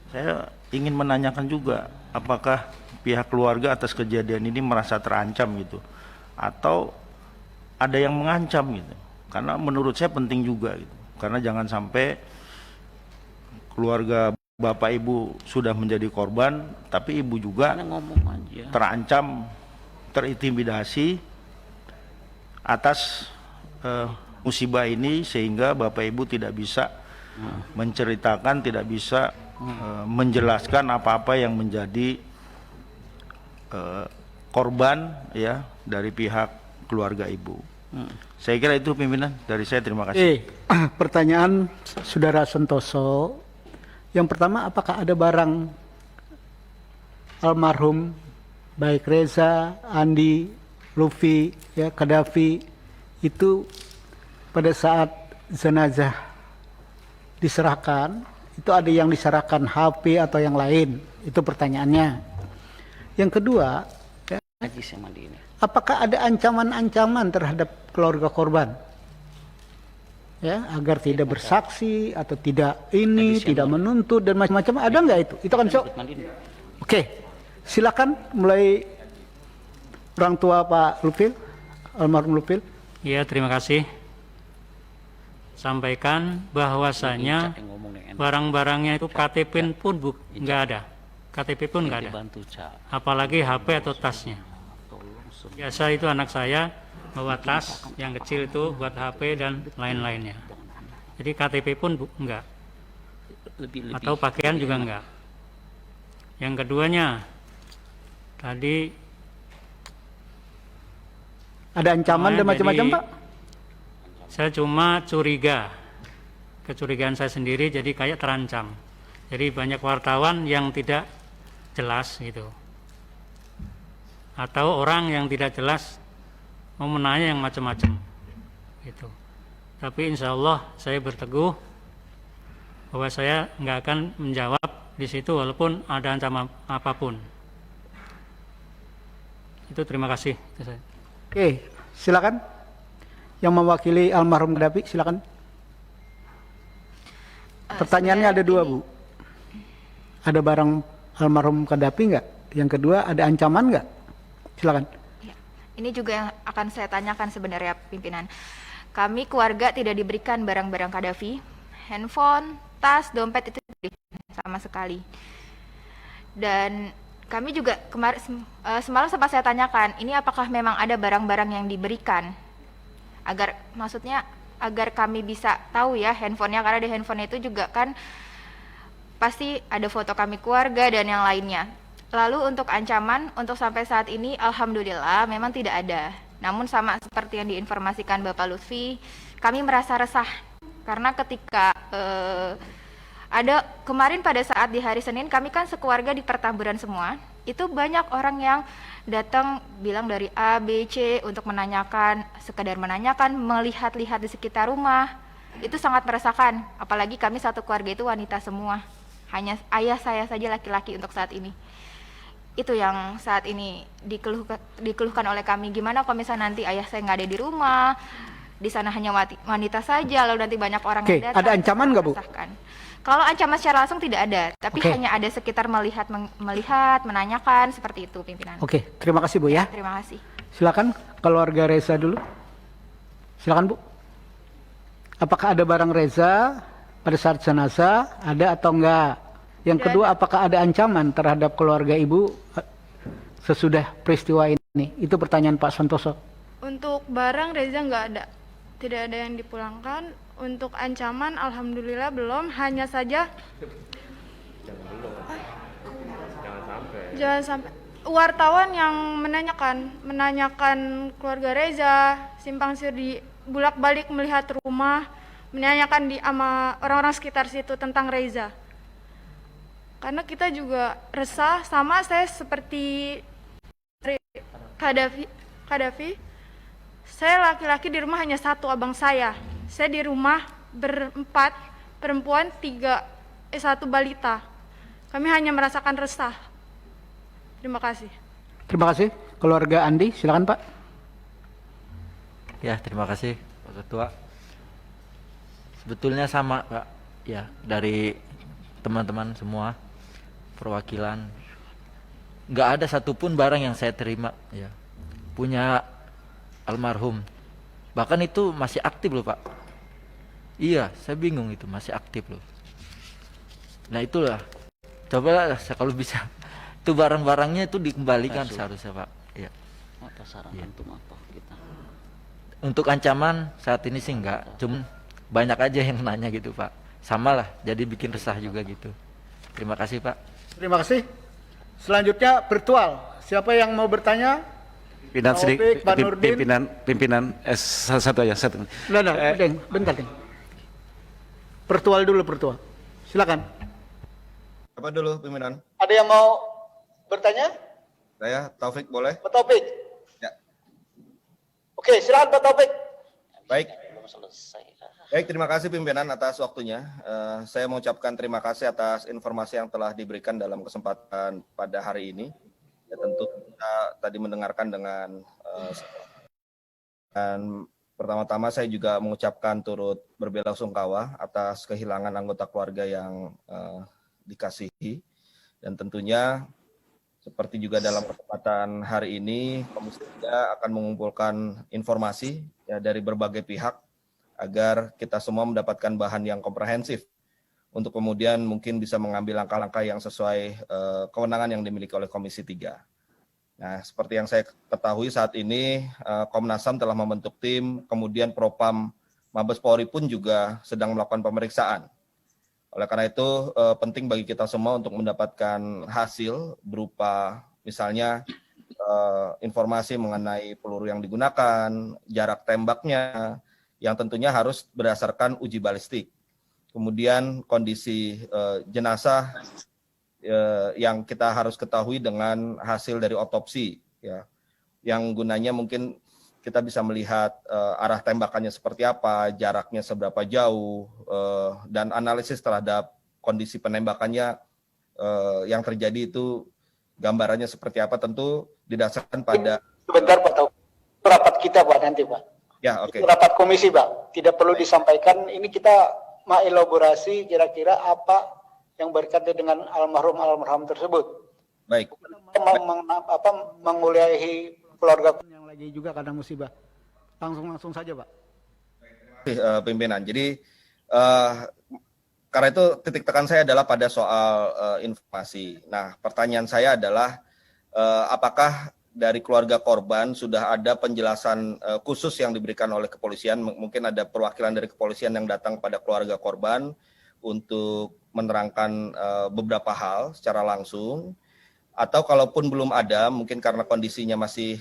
saya ingin menanyakan juga, apakah pihak keluarga atas kejadian ini merasa terancam gitu, atau ada yang mengancam gitu? Karena menurut saya penting juga gitu, karena jangan sampai keluarga bapak ibu sudah menjadi korban, tapi ibu juga terancam, terintimidasi atas musibah ini, sehingga bapak ibu tidak bisa menceritakan, tidak bisa menjelaskan apa-apa yang menjadi korban ya dari pihak keluarga ibu. Saya kira itu pimpinan dari saya, terima kasih. Pertanyaan Saudara Santoso. Yang pertama, apakah ada barang almarhum baik Reza, Andi, Lufi, ya, Kadafi itu pada saat jenazah diserahkan, itu ada yang diserahkan HP atau yang lain? Itu pertanyaannya. Yang kedua, ya, apakah ada ancaman-ancaman terhadap keluarga korban, ya, agar tidak bersaksi atau tidak ini, tidak menuntut dan macam-macam? Ada nggak itu? Itu kan Oke, silakan mulai orang tua Pak Lupil, almarhum Lupil. Ya, terima kasih. Sampaikan bahwasanya barang-barangnya itu KTP pun nggak ada, KTP pun nggak ada, apalagi HP atau tasnya. Biasa itu anak saya bawa tas yang kecil itu buat HP dan lain-lainnya. Jadi KTP pun enggak, atau pakaian juga enggak. Yang keduanya tadi ada ancaman dan macam-macam Pak? Saya cuma curiga, kecurigaan saya sendiri, jadi kayak terancam. Jadi banyak wartawan yang tidak jelas gitu, atau orang yang tidak jelas mau menanya yang macam-macam gitu. Tapi insya Allah saya berteguh bahwa saya nggak akan menjawab di situ walaupun ada ancaman apapun. Itu terima kasih. Oke, silakan. Yang mewakili almarhum Kadafi, silakan. Pertanyaannya ada dua, Bu. Ada barang almarhum Kadafi nggak? Yang kedua, ada ancaman nggak? Silakan. Ya, ini juga yang akan saya tanyakan sebenarnya, pimpinan. Kami keluarga tidak diberikan barang-barang Kadafi, handphone, tas, dompet itu sama sekali. Dan kami juga semalam sempat saya tanyakan, ini apakah memang ada barang-barang yang diberikan? Maksudnya agar kami bisa tahu ya handphonenya, karena di handphone itu juga kan pasti ada foto kami keluarga dan yang lainnya. Lalu untuk ancaman, untuk sampai saat ini alhamdulillah memang tidak ada. Namun sama seperti yang diinformasikan Bapak Lutfi, kami merasa resah karena ketika ada kemarin pada saat di hari Senin, kami kan sekeluarga di Pertamburan semua, itu banyak orang yang datang bilang dari A, B, C untuk menanyakan, sekedar menanyakan, melihat-lihat di sekitar rumah. Itu sangat meresahkan, apalagi kami satu keluarga itu wanita semua. Hanya ayah saya saja laki-laki untuk saat ini. Itu yang saat ini dikeluhkan oleh kami. Gimana kalau misalnya nanti ayah saya nggak ada di rumah, di sana hanya wanita saja, lalu nanti banyak orang Oke, yang datang. ada ancaman nggak, Bu? Meresahkan. Kalau ancaman secara langsung tidak ada, tapi Oke. hanya ada sekitar melihat, menanyakan seperti itu, pimpinan. Oke, terima kasih Bu ya. Terima kasih. Silakan keluarga Reza dulu. Silakan Bu. Apakah ada barang Reza pada saat jenazah? Ada atau enggak? Yang Tidak kedua, apakah ada ancaman terhadap keluarga Ibu sesudah peristiwa ini? Itu pertanyaan Pak Santoso. Untuk barang Reza nggak ada, tidak ada yang dipulangkan. Untuk ancaman alhamdulillah belum, hanya saja jangan sampai wartawan yang menanyakan keluarga Reza, simpang siur di bolak-balik melihat rumah, menanyakan sama orang-orang sekitar situ tentang Reza. Karena kita juga resah, sama saya seperti Kadafi. Saya laki-laki di rumah hanya satu, abang saya. Saya di rumah berempat, perempuan satu balita. Kami hanya merasakan resah. Terima kasih. Terima kasih. Keluarga Andi, silakan Pak. Ya, terima kasih Pak Ketua. Sebetulnya sama Pak, ya dari teman-teman semua perwakilan, nggak ada satupun barang yang saya terima ya punya almarhum. Bahkan itu masih aktif loh Pak. Iya, saya bingung itu masih aktif loh. Nah itulah, coba kalau bisa itu barang-barangnya itu dikembalikan seharusnya Pak. Ya. Ya. Untuk ancaman saat ini sih enggak, cuma banyak aja yang nanya gitu Pak. Sama lah, jadi bikin resah juga gitu. Terima kasih Pak. Terima kasih. Selanjutnya virtual. Siapa yang mau bertanya? Pimpinan Taufik, Pak Nurdin. pimpinan satu aja satu. Bentar, Deng. Virtual dulu, virtual. Silakan. Apa dulu pimpinan? Ada yang mau bertanya? Saya Taufik boleh? Pak Taufik. Ya. Oke, silakan Pak Taufik. Baik. Baik, terima kasih pimpinan atas waktunya. Saya mengucapkan terima kasih atas informasi yang telah diberikan dalam kesempatan pada hari ini. Ya, tentu kita tadi mendengarkan dengan dan pertama-tama saya juga mengucapkan turut berbelasungkawa atas kehilangan anggota keluarga yang dikasihi, dan tentunya seperti juga dalam kesempatan hari ini Komisi 3 akan mengumpulkan informasi ya dari berbagai pihak agar kita semua mendapatkan bahan yang komprehensif untuk kemudian mungkin bisa mengambil langkah-langkah yang sesuai kewenangan yang dimiliki oleh Komisi 3. Nah, seperti yang saya ketahui saat ini Komnas HAM telah membentuk tim, kemudian Propam Mabes Polri pun juga sedang melakukan pemeriksaan. Oleh karena itu penting bagi kita semua untuk mendapatkan hasil berupa misalnya informasi mengenai peluru yang digunakan, jarak tembaknya, yang tentunya harus berdasarkan uji balistik. Kemudian kondisi jenazah yang kita harus ketahui dengan hasil dari otopsi, ya, yang gunanya mungkin kita bisa melihat arah tembakannya seperti apa, jaraknya seberapa jauh, dan analisis terhadap kondisi penembakannya yang terjadi itu gambarannya seperti apa, tentu didasarkan pada. Sebentar Pak Taufik. Rapat kita Pak nanti Pak. Ya, oke. Rapat komisi Pak. Tidak perlu disampaikan. Ini kita mengelaborasi kira-kira apa yang berkaitan dengan almarhum tersebut. Baik. Menguliahi keluarga yang lagi juga karena musibah. Langsung saja Pak. Pimpinan. Jadi karena itu titik tekan saya adalah pada soal informasi. Nah, pertanyaan saya adalah apakah dari keluarga korban sudah ada penjelasan khusus yang diberikan oleh kepolisian? Mungkin ada perwakilan dari kepolisian yang datang pada keluarga korban untuk menerangkan beberapa hal secara langsung, atau kalaupun belum ada, mungkin karena kondisinya masih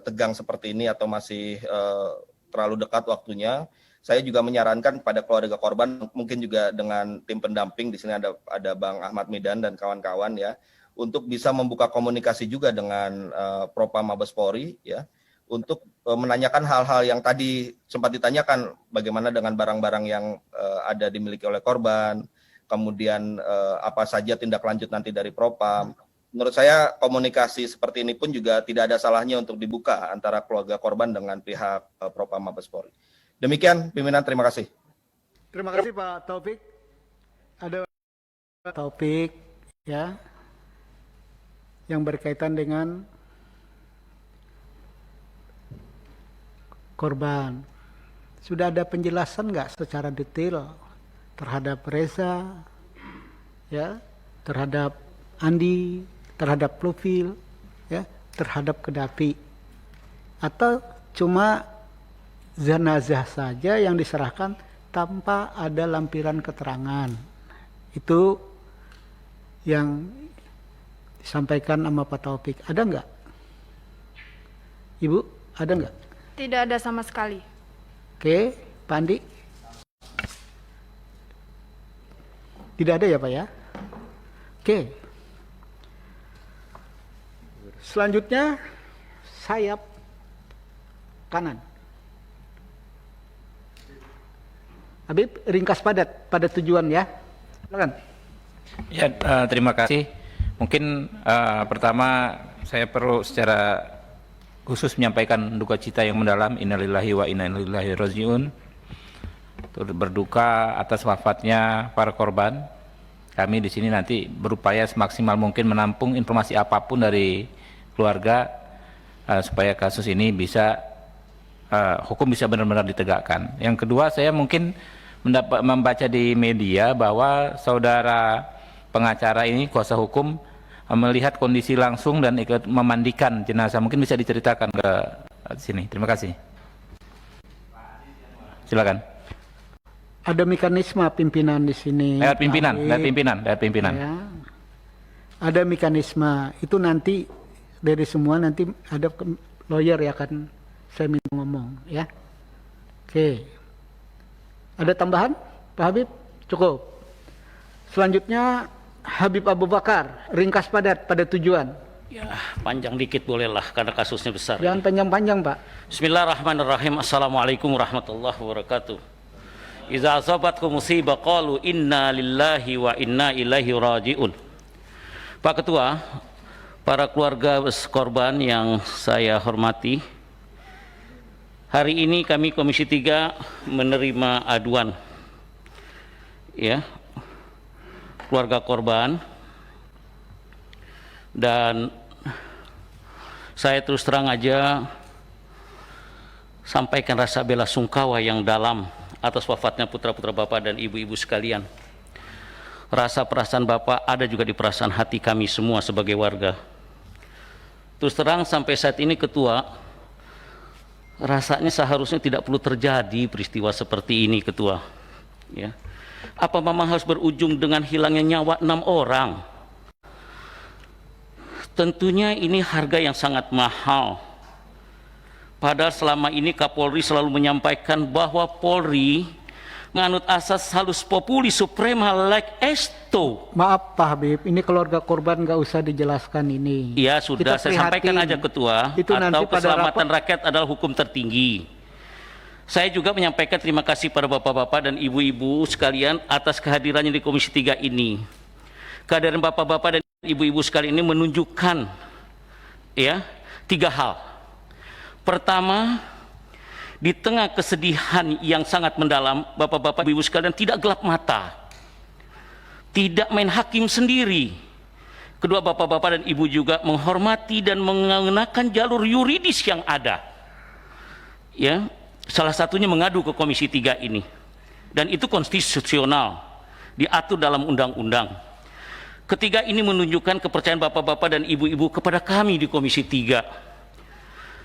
tegang seperti ini atau masih terlalu dekat waktunya, saya juga menyarankan pada keluarga korban, mungkin juga dengan tim pendamping, di sini ada Bang Ahmad Medan dan kawan-kawan ya, untuk bisa membuka komunikasi juga dengan Propam Mabes Polri ya, untuk menanyakan hal-hal yang tadi sempat ditanyakan, bagaimana dengan barang-barang yang ada dimiliki oleh korban, kemudian apa saja tindak lanjut nanti dari Propam. Menurut saya komunikasi seperti ini pun juga tidak ada salahnya untuk dibuka antara keluarga korban dengan pihak Propam Mabes Polri. Demikian pimpinan, terima kasih. Terima kasih Pak Taufik. Ada Taufik ya yang berkaitan dengan korban. Sudah ada penjelasan nggak secara detail terhadap Reza, ya, terhadap Andi, terhadap Profil, ya, terhadap Kadafi, atau cuma jenazah saja yang diserahkan tanpa ada lampiran keterangan? Itu yang disampaikan sama Pak Taufik. Ada nggak? Ibu, ada nggak? Tidak ada sama sekali. Oke, Pak Andi? Tidak ada ya Pak ya? Oke. Selanjutnya sayap kanan. Habib, ringkas padat pada tujuan ya. Silakan. Ya, terima kasih. Mungkin pertama saya perlu secara khusus menyampaikan duka cita yang mendalam, innalillahi wa inna ilaihi rajiun, turut berduka atas wafatnya para korban. Kami di sini nanti berupaya semaksimal mungkin menampung informasi apapun dari keluarga supaya kasus ini bisa hukum bisa benar-benar ditegakkan. Yang kedua, saya mungkin membaca di media bahwa saudara pengacara ini, kuasa hukum, melihat kondisi langsung dan ikut memandikan jenazah. Mungkin bisa diceritakan ke sini. Terima kasih. Silakan. Ada mekanisme pimpinan di sini. Lewat pimpinan. Ya. Ada mekanisme. Itu nanti dari semua nanti ada lawyer ya akan saya minta ngomong ya. Oke. Ada tambahan, Pak Habib? Cukup. Selanjutnya Habib Abu Bakar, ringkas padat pada tujuan. Ya, panjang dikit bolehlah karena kasusnya besar. Jangan panjang-panjang, Pak. Bismillahirrahmanirrahim. Assalamualaikum warahmatullahi wabarakatuh. Iza asabatkum musibah qalu inna lillahi wa inna ilaihi rajiun. Pak Ketua, para keluarga korban yang saya hormati, hari ini kami Komisi 3 menerima aduan ya keluarga korban, dan saya terus terang aja sampaikan rasa bela sungkawa yang dalam atas wafatnya putra-putra Bapak dan ibu-ibu sekalian. Rasa perasaan Bapak ada juga di perasaan hati kami semua sebagai warga. Terus terang sampai saat ini Ketua, rasanya seharusnya tidak perlu terjadi peristiwa seperti ini Ketua ya. Apa memang harus berujung dengan hilangnya nyawa 6 orang? Tentunya ini harga yang sangat mahal. Padahal selama ini Kapolri selalu menyampaikan bahwa Polri menganut asas salus populi suprema like esto. Maaf Pak Habib, ini keluarga korban nggak usah dijelaskan ini. Ya sudah, saya sampaikan aja Ketua, itu atau keselamatan rakyat adalah hukum tertinggi. Saya juga menyampaikan terima kasih pada bapak-bapak dan ibu-ibu sekalian atas kehadirannya di Komisi 3 ini. Kehadiran bapak-bapak dan ibu-ibu sekalian ini menunjukkan ya 3 hal. Pertama, di tengah kesedihan yang sangat mendalam, bapak-bapak ibu-ibu sekalian tidak gelap mata, tidak main hakim sendiri. Kedua, bapak-bapak dan ibu juga menghormati dan menggunakan jalur yuridis yang ada ya. Salah satunya mengadu ke Komisi 3 ini, dan itu konstitusional, diatur dalam undang-undang. Ketiga, ini menunjukkan kepercayaan bapak-bapak dan ibu-ibu kepada kami di Komisi 3.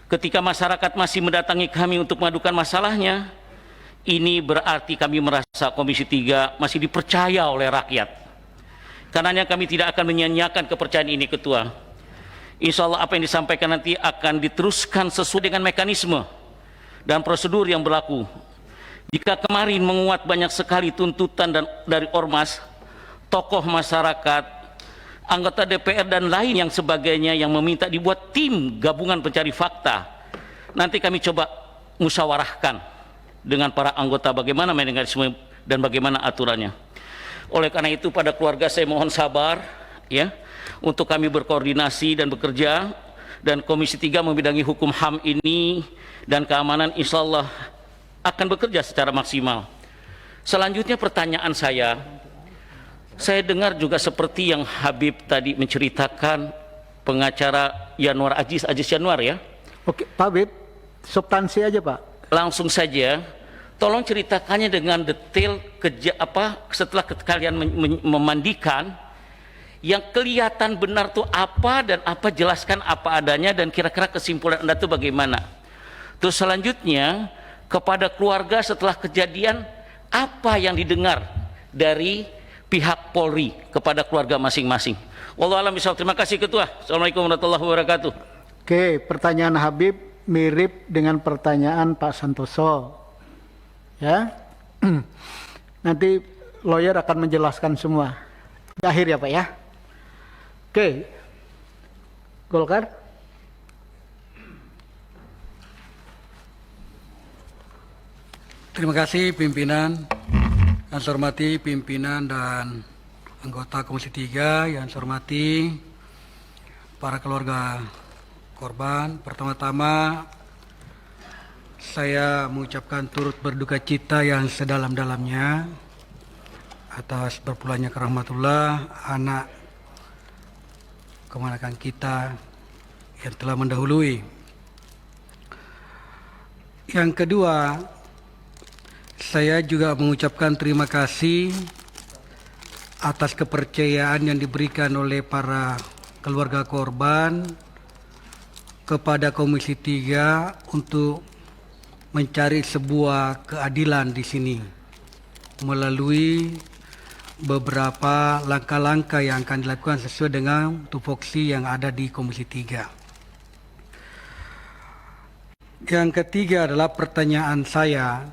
Ketika masyarakat masih mendatangi kami untuk mengadukan masalahnya, ini berarti kami merasa Komisi 3 masih dipercaya oleh rakyat. Karenanya kami tidak akan menyia-nyiakan kepercayaan ini, Ketua. Insya Allah apa yang disampaikan nanti akan diteruskan sesuai dengan mekanisme dan prosedur yang berlaku. Jika kemarin menguat banyak sekali tuntutan dari ormas, tokoh masyarakat, anggota DPR dan lain yang sebagainya yang meminta dibuat tim gabungan pencari fakta, nanti kami coba musyawarahkan dengan para anggota bagaimana mekanisme dan bagaimana aturannya. Oleh karena itu pada keluarga saya mohon sabar ya untuk kami berkoordinasi dan bekerja, dan Komisi 3 membidangi hukum HAM ini dan keamanan insya Allah akan bekerja secara maksimal. Selanjutnya pertanyaan saya dengar juga seperti yang Habib tadi menceritakan, pengacara Yanwar Aziz Yanwar ya. Oke, Pak Habib, substansi aja Pak. Langsung saja, tolong ceritakannya dengan detail setelah kalian memandikan, yang kelihatan benar tuh apa dan apa, jelaskan apa adanya dan kira-kira kesimpulan Anda tuh bagaimana. Terus selanjutnya kepada keluarga setelah kejadian, apa yang didengar dari pihak Polri kepada keluarga masing-masing. Wallahu a'lam bishawab. Terima kasih Ketua. Assalamualaikum warahmatullahi wabarakatuh. Oke, pertanyaan Habib mirip dengan pertanyaan Pak Santoso. Ya. Nanti lawyer akan menjelaskan semua. Di akhir ya Pak ya. Oke. Golkar. Terima kasih pimpinan. Yang saya hormati pimpinan dan anggota Komisi 3, yang saya hormati para keluarga korban. Pertama-tama saya mengucapkan turut berduka cita yang sedalam-dalamnya atas berpulangnya ke rahmatullah anak keponakan kita yang telah mendahului. Yang kedua, saya juga mengucapkan terima kasih atas kepercayaan yang diberikan oleh para keluarga korban kepada Komisi 3 untuk mencari sebuah keadilan di sini melalui beberapa langkah-langkah yang akan dilakukan sesuai dengan tupoksi yang ada di Komisi 3. Yang ketiga adalah pertanyaan saya.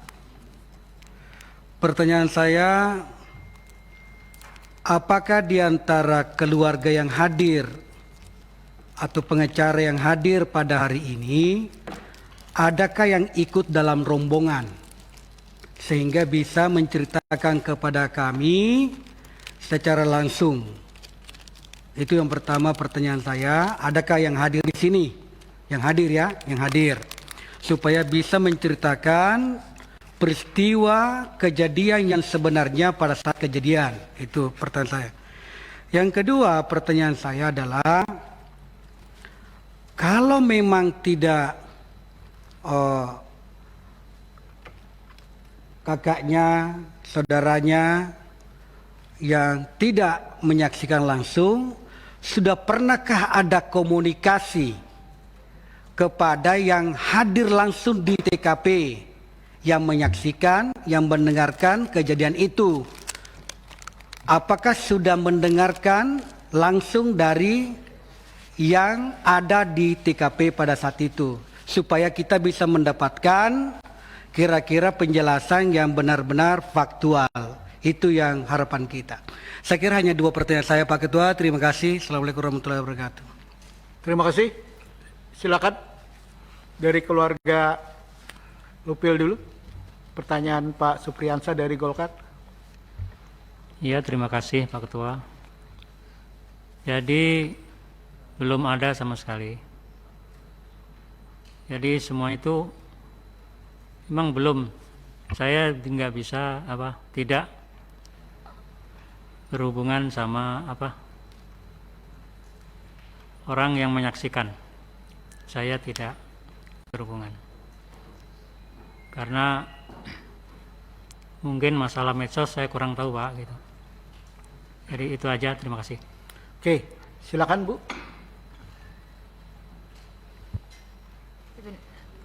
Apakah di antara keluarga yang hadir atau pengacara yang hadir pada hari ini, adakah yang ikut dalam rombongan sehingga bisa menceritakan kepada kami secara langsung? Itu yang pertama pertanyaan saya. Adakah yang hadir di sini? Yang hadir ya, yang hadir. Supaya bisa menceritakan peristiwa kejadian yang sebenarnya pada saat kejadian. Itu pertanyaan saya. Yang kedua pertanyaan saya adalah, kalau memang tidak kakaknya, saudaranya yang tidak menyaksikan langsung, sudah pernahkah ada komunikasi kepada yang hadir langsung di TKP, yang menyaksikan, yang mendengarkan kejadian itu? Apakah sudah mendengarkan langsung dari yang ada di TKP pada saat itu, supaya kita bisa mendapatkan kira-kira penjelasan yang benar-benar faktual? Itu yang harapan kita. Saya kira hanya dua pertanyaan saya Pak Ketua. Terima kasih. Assalamualaikum warahmatullahi wabarakatuh. Terima kasih. Silakan dari keluarga Lupil dulu. Pertanyaan Pak Supriyansa dari Golkar. Iya, terima kasih Pak Ketua. Jadi belum ada sama sekali. Jadi semua itu memang belum. Saya nggak bisa tidak berhubungan sama orang yang menyaksikan. Saya tidak berhubungan. Karena mungkin masalah medsos saya kurang tahu Pak gitu. Jadi itu aja, terima kasih. Oke, silakan Bu.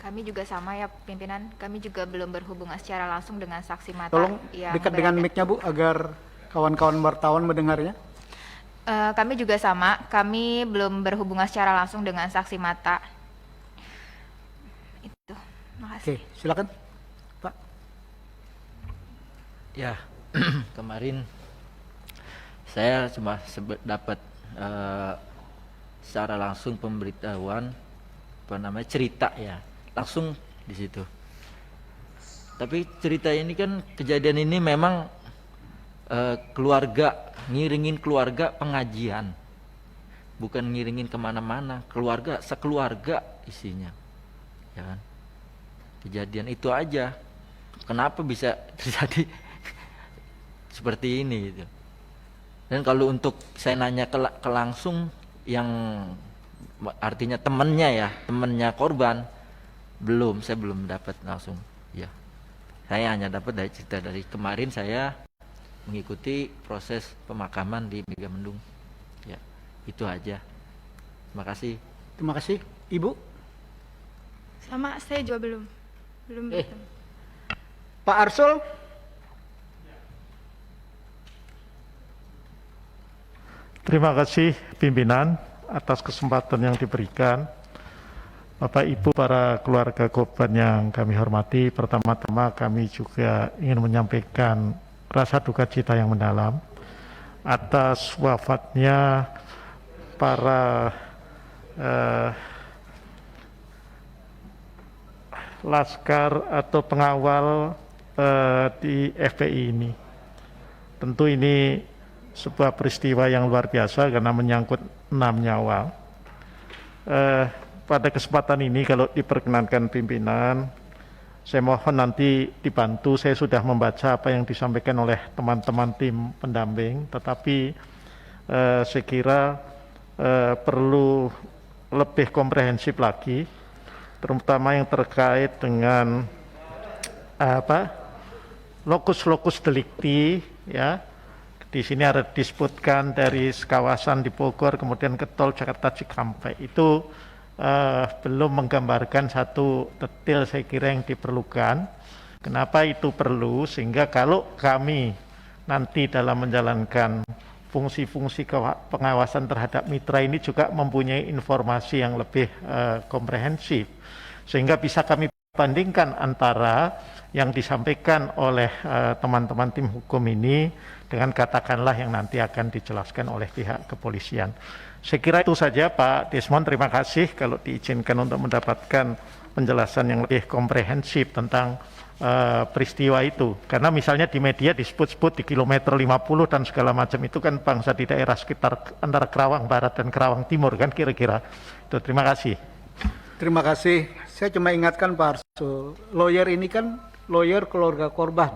Kami juga sama ya pimpinan, kami juga belum berhubungan secara langsung dengan saksi mata. Tolong yang dekat dengan mic-nya Bu agar kawan-kawan wartawan mendengarnya. Kami juga sama, kami belum berhubungan secara langsung dengan saksi mata. Itu, makasih. Oke, silakan Pak. Ya, kemarin saya cuma dapat secara langsung pemberitahuan cerita ya, langsung di situ. Tapi cerita ini kan, kejadian ini memang keluarga, ngiringin keluarga pengajian, bukan ngiringin kemana-mana, keluarga, sekeluarga isinya, ya kan? Kejadian itu aja, kenapa bisa terjadi seperti ini gitu. Dan kalau untuk saya nanya ke langsung, yang artinya temennya korban, saya belum dapat langsung. Ya, saya hanya dapat dari cerita dari kemarin saya mengikuti proses pemakaman di Megamendung. Ya, itu aja. Terima kasih. Terima kasih, Ibu. Sama, saya juga belum bertemu. Pak Arsul. Terima kasih pimpinan atas kesempatan yang diberikan. Bapak Ibu, para keluarga korban yang kami hormati, pertama-tama kami juga ingin menyampaikan rasa duka cita yang mendalam atas wafatnya para laskar atau pengawal di FPI ini. Tentu ini sebuah peristiwa yang luar biasa karena menyangkut 6 nyawa. Pada kesempatan ini kalau diperkenankan pimpinan, saya mohon nanti dibantu, saya sudah membaca apa yang disampaikan oleh teman-teman tim pendamping, tetapi saya kira perlu lebih komprehensif lagi, terutama yang terkait dengan lokus delikti, ya. Di sini ada disebutkan dari kawasan di Bogor kemudian ke tol Jakarta Cikampek, itu belum menggambarkan satu detail saya kira yang diperlukan. Kenapa itu perlu? Sehingga kalau kami nanti dalam menjalankan fungsi-fungsi pengawasan terhadap mitra ini juga mempunyai informasi yang lebih komprehensif, sehingga bisa kami bandingkan antara yang disampaikan oleh teman-teman tim hukum ini dengan katakanlah yang nanti akan dijelaskan oleh pihak kepolisian. Saya kira itu saja Pak Desmond, terima kasih kalau diizinkan untuk mendapatkan penjelasan yang lebih komprehensif tentang peristiwa itu. Karena misalnya di media disebut-sebut di kilometer 50 dan segala macam itu kan bangsa di daerah sekitar antara Kerawang Barat dan Kerawang Timur kan kira-kira. Itu terima kasih. Terima kasih. Saya cuma ingatkan Pak Arsul, lawyer ini kan lawyer keluarga korban.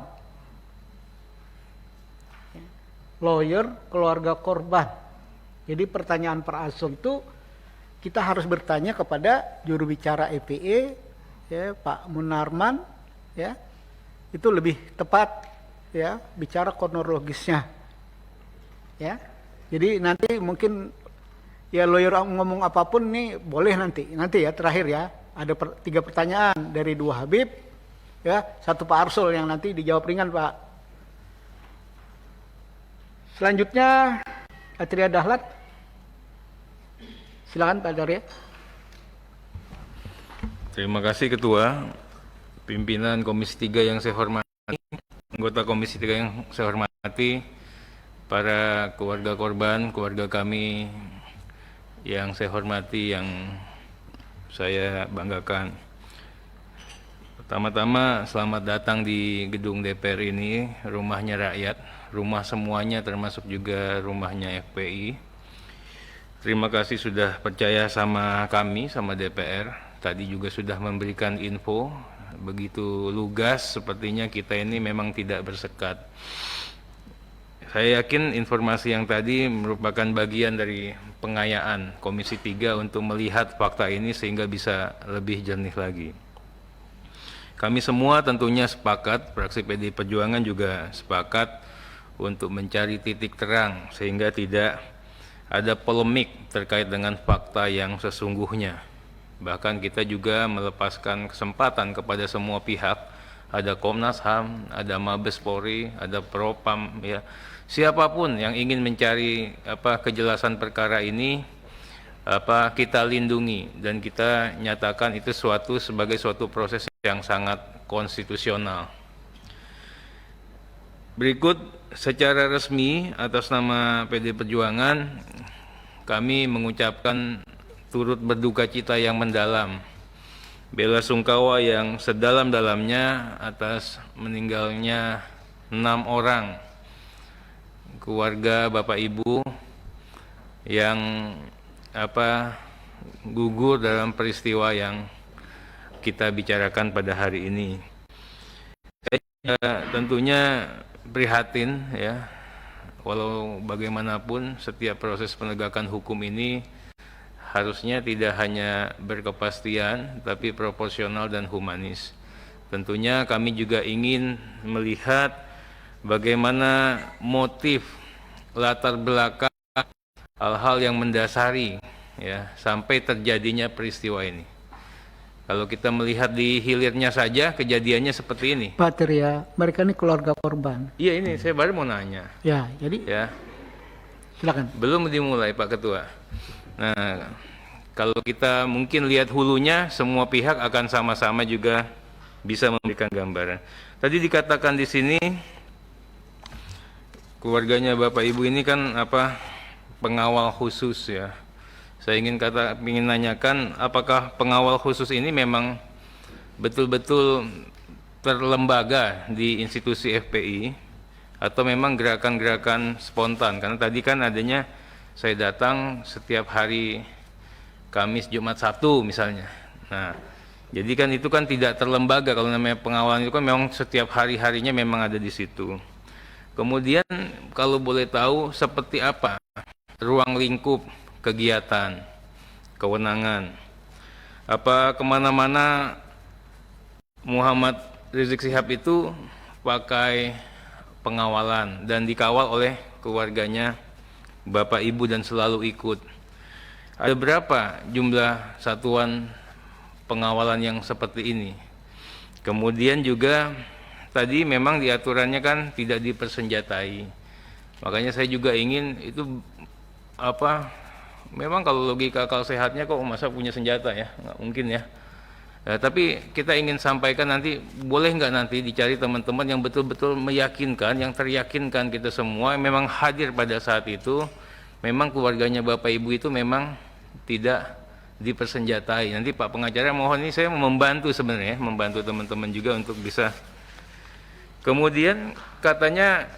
Lawyer keluarga korban. Jadi pertanyaan Pak Arsul itu kita harus bertanya kepada juru bicara EPE, ya, Pak Munarman, ya, itu lebih tepat, ya, bicara kronologisnya, ya. Jadi nanti mungkin ya lawyer ngomong apapun nih boleh nanti ya terakhir ya ada 3 pertanyaan dari 2 Habib, ya, 1 Pak Arsul yang nanti dijawab ringan Pak. Selanjutnya Atria Dahlan, silakan Pak Darya. Terima kasih Ketua, pimpinan Komisi 3 yang saya hormati, anggota Komisi 3 yang saya hormati, para keluarga korban, keluarga kami yang saya hormati, yang saya banggakan. Pertama-tama selamat datang di gedung DPR ini, rumahnya rakyat, rumah semuanya termasuk juga rumahnya FPI. Terima kasih sudah percaya sama kami, sama DPR. Tadi juga sudah memberikan info, begitu lugas, sepertinya kita ini memang tidak bersekat. Saya yakin informasi yang tadi merupakan bagian dari pengayaan Komisi 3 untuk melihat fakta ini sehingga bisa lebih jernih lagi. Kami semua tentunya sepakat, fraksi PDI Perjuangan juga sepakat untuk mencari titik terang sehingga tidak ada polemik terkait dengan fakta yang sesungguhnya. Bahkan kita juga melepaskan kesempatan kepada semua pihak ada Komnas HAM, ada Mabes Polri, ada Propam, ya. Siapapun yang ingin mencari kejelasan perkara ini, kita lindungi dan kita nyatakan itu sebagai suatu proses yang sangat konstitusional. Berikut secara resmi atas nama PD Perjuangan kami mengucapkan turut berduka cita yang mendalam, bela sungkawa yang sedalam-dalamnya atas meninggalnya 6 orang keluarga Bapak Ibu yang gugur dalam peristiwa yang kita bicarakan pada hari ini. Tentunya prihatin, ya, walau bagaimanapun setiap proses penegakan hukum ini harusnya tidak hanya berkepastian tapi proporsional dan humanis. Tentunya kami juga ingin melihat bagaimana motif, latar belakang, hal-hal yang mendasari, ya, sampai terjadinya peristiwa ini. Kalau kita melihat di hilirnya saja kejadiannya seperti ini. Pak Tirya, mereka ini keluarga korban. Iya, ini saya baru mau nanya. Ya, jadi Ya, silakan. belum dimulai Pak Ketua. Nah, kalau kita mungkin lihat hulunya, semua pihak akan sama-sama juga bisa memberikan gambaran. Tadi dikatakan di sini keluarganya Bapak Ibu ini kan pengawal khusus, ya. Saya ingin nanyakan apakah pengawal khusus ini memang betul-betul terlembaga di institusi FPI atau memang gerakan-gerakan spontan? Karena tadi kan adanya saya datang setiap hari Kamis, Jumat, Sabtu misalnya. Nah, jadi kan itu kan tidak terlembaga. Kalau namanya pengawalan itu kan memang setiap hari-harinya memang ada di situ. Kemudian kalau boleh tahu seperti apa ruang lingkup kegiatan, kewenangan, kemana-mana Muhammad Rizik Syihab itu pakai pengawalan dan dikawal oleh keluarganya Bapak Ibu dan selalu ikut. Ada berapa jumlah satuan pengawalan yang seperti ini? Kemudian juga tadi memang di aturannya kan tidak dipersenjatai. Makanya saya juga ingin itu memang kalau logika akal sehatnya kok masa punya senjata, ya, nggak mungkin, ya. Tapi kita ingin sampaikan nanti, boleh nggak nanti dicari teman-teman yang betul-betul meyakinkan, yang teryakinkan kita semua memang hadir pada saat itu, memang keluarganya Bapak Ibu itu memang tidak dipersenjatai. Nanti Pak Pengacara mohon, ini saya membantu sebenarnya, membantu teman-teman juga untuk bisa. Kemudian katanya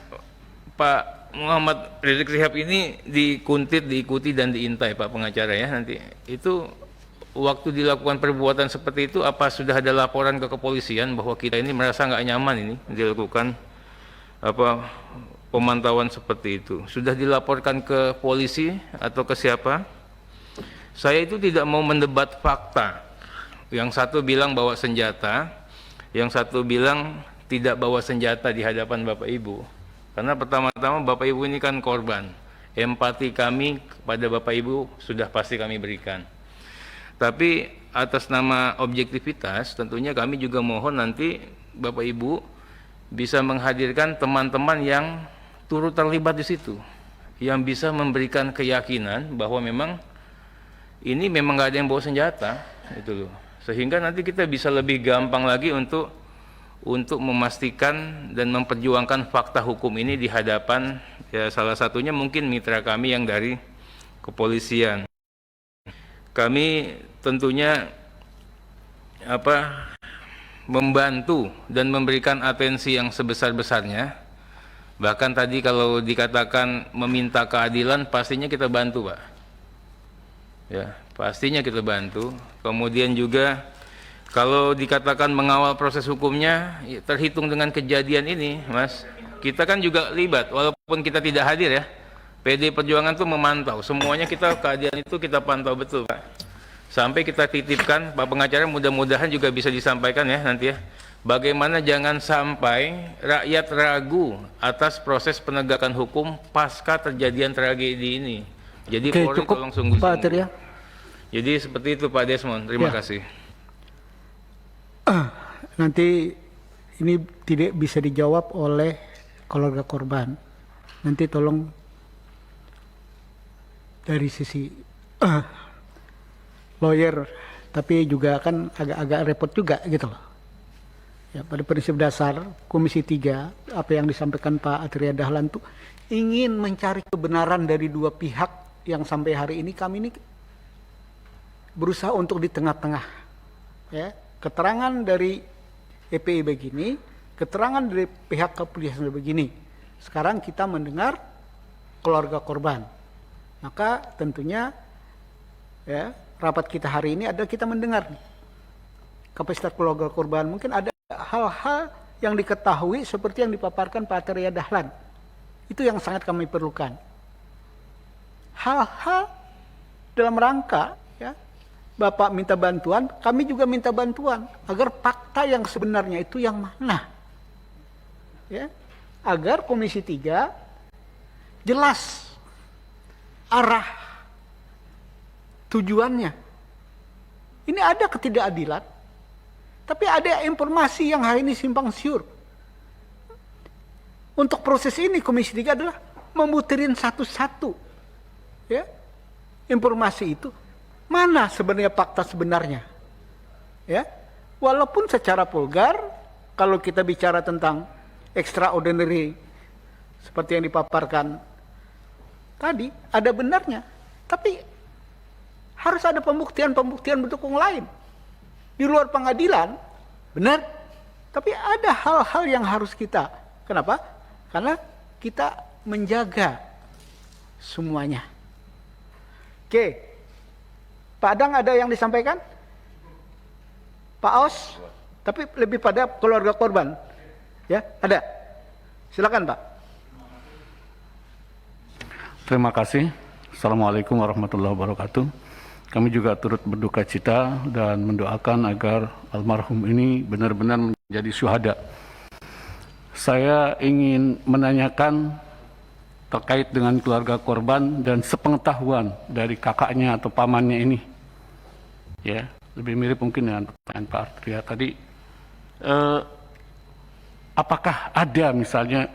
Pak Muhammad Rizik Syihab ini dikuntit, diikuti dan diintai Pak Pengacara, ya. Nanti itu waktu dilakukan perbuatan seperti itu, apa sudah ada laporan ke kepolisian bahwa kita ini merasa nggak nyaman ini dilakukan pemantauan seperti itu? Sudah dilaporkan ke polisi atau ke siapa? Saya itu tidak mau mendebat fakta. Yang satu bilang bawa senjata, yang satu bilang tidak bawa senjata di hadapan Bapak Ibu. Karena pertama-tama Bapak Ibu ini kan korban. Empati kami kepada Bapak Ibu sudah pasti kami berikan. Tapi atas nama objektivitas tentunya kami juga mohon nanti Bapak Ibu bisa menghadirkan teman-teman yang turut terlibat di situ, yang bisa memberikan keyakinan bahwa memang ini memang nggak ada yang bawa senjata, itu loh. Sehingga nanti kita bisa lebih gampang lagi untuk memastikan dan memperjuangkan fakta hukum ini di hadapan, ya, salah satunya mungkin mitra kami yang dari kepolisian. Kami tentunya membantu dan memberikan atensi yang sebesar-besarnya. Bahkan tadi kalau dikatakan meminta keadilan, pastinya kita bantu, Pak. Ya, pastinya kita bantu. Kemudian juga kalau dikatakan mengawal proses hukumnya, ya, terhitung dengan kejadian ini, Mas, kita kan juga libat, walaupun kita tidak hadir, ya. PD Perjuangan itu memantau, semuanya keadaan itu kita pantau betul, Pak. Sampai kita titipkan, Pak Pengacara, mudah-mudahan juga bisa disampaikan, ya, nanti, ya. Bagaimana jangan sampai rakyat ragu atas proses penegakan hukum pasca terjadian tragedi ini. Jadi Polri tolong sungguh-sungguh. Jadi seperti itu Pak Desmond, terima kasih. Nanti ini tidak bisa dijawab oleh keluarga korban. Nanti tolong dari sisi lawyer, tapi juga kan agak-agak repot juga gitu loh. Ya, pada prinsip dasar Komisi 3, apa yang disampaikan Pak Atria Dahlan itu ingin mencari kebenaran dari dua pihak yang sampai hari ini kami ini berusaha untuk di tengah-tengah. Ya, keterangan dari EPI begini, keterangan dari pihak kepolisian begini. Sekarang kita mendengar keluarga korban. Maka tentunya ya, rapat kita hari ini adalah kita mendengar kapasitas keluarga korban. Mungkin ada hal-hal yang diketahui seperti yang dipaparkan Pak Atria Dahlan. Itu yang sangat kami perlukan. Hal-hal dalam rangka ya, Bapak minta bantuan, kami juga minta bantuan agar fakta yang sebenarnya itu yang mana. Ya, agar Komisi 3 jelas arah tujuannya. Ini ada ketidakadilan, tapi ada informasi yang hari ini simpang siur. Untuk proses ini Komisi 3 adalah memutirin satu-satu ya, informasi itu. Mana sebenarnya fakta sebenarnya? Ya, walaupun secara vulgar, kalau kita bicara tentang extraordinary seperti yang dipaparkan tadi, ada benarnya. Tapi harus ada pembuktian-pembuktian pendukung lain. Di luar pengadilan, benar. Tapi ada hal-hal yang harus kita. Kenapa? Karena kita menjaga semuanya. Oke. Pak Adang ada yang disampaikan? Pak Os? Tapi lebih pada keluarga korban. Ya, ada. Silakan, Pak. Terima kasih. Assalamualaikum warahmatullahi wabarakatuh. Kami juga turut berduka cita dan mendoakan agar almarhum ini benar-benar menjadi syuhada. Saya ingin menanyakan terkait dengan keluarga korban dan sepengetahuan dari kakaknya atau pamannya ini. Ya, lebih mirip mungkin dengan pertanyaan Pak Atria tadi. Apakah ada misalnya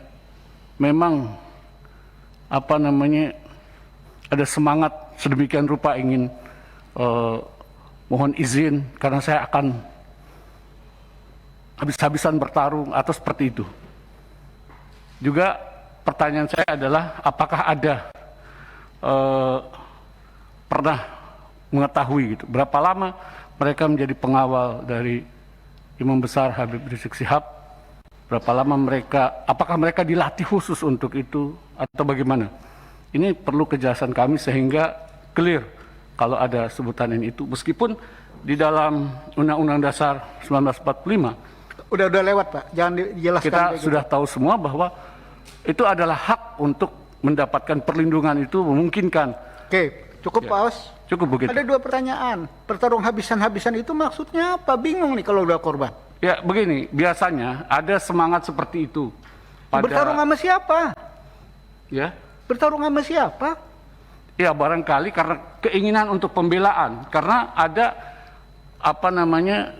memang ada semangat sedemikian rupa ingin mohon izin karena saya akan habis-habisan bertarung atau seperti itu. Juga pertanyaan saya adalah apakah ada pernah mengetahui gitu berapa lama mereka menjadi pengawal dari Imam Besar Habib Rizik Syihab, berapa lama apakah mereka dilatih khusus untuk itu atau bagaimana? Ini perlu kejelasan kami sehingga clear kalau ada sebutan ini itu, meskipun di dalam Undang-Undang Dasar 1945 udah lewat, Pak, jangan dijelaskan. Kita sudah tahu semua bahwa itu adalah hak untuk mendapatkan perlindungan, itu memungkinkan. Oke, cukup, Pak Os. Cukup begitu. Ada dua pertanyaan. Pertarung habisan-habisan itu maksudnya apa? Bingung nih kalau udah korban. Ya begini, biasanya ada semangat seperti itu. Bertarung sama siapa? Ya. Bertarung sama siapa? Ya barangkali karena keinginan untuk pembelaan, karena ada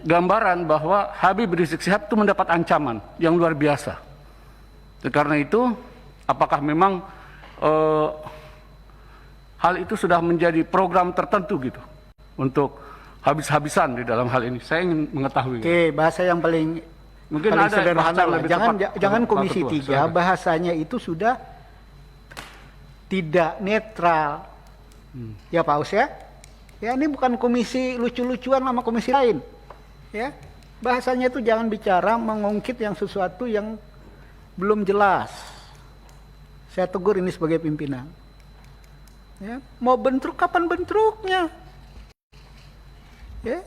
gambaran bahwa Habib Rizik Syihab itu mendapat ancaman yang luar biasa. Karena itu, apakah memang hal itu sudah menjadi program tertentu gitu untuk habis-habisan di dalam hal ini? Saya ingin mengetahui. Oke, bahasa yang paling ada sederhana lah. lebih Jangan tepat, Komisi 3 bahasanya itu sudah tidak netral. Ya Pak Aus ya. Ya ini bukan komisi lucu-lucuan sama komisi lain. Ya. Bahasanya itu jangan bicara mengungkit yang sesuatu yang belum jelas. Saya tegur ini sebagai pimpinan. Ya, mau bentrok kapan bentroknya? Ya.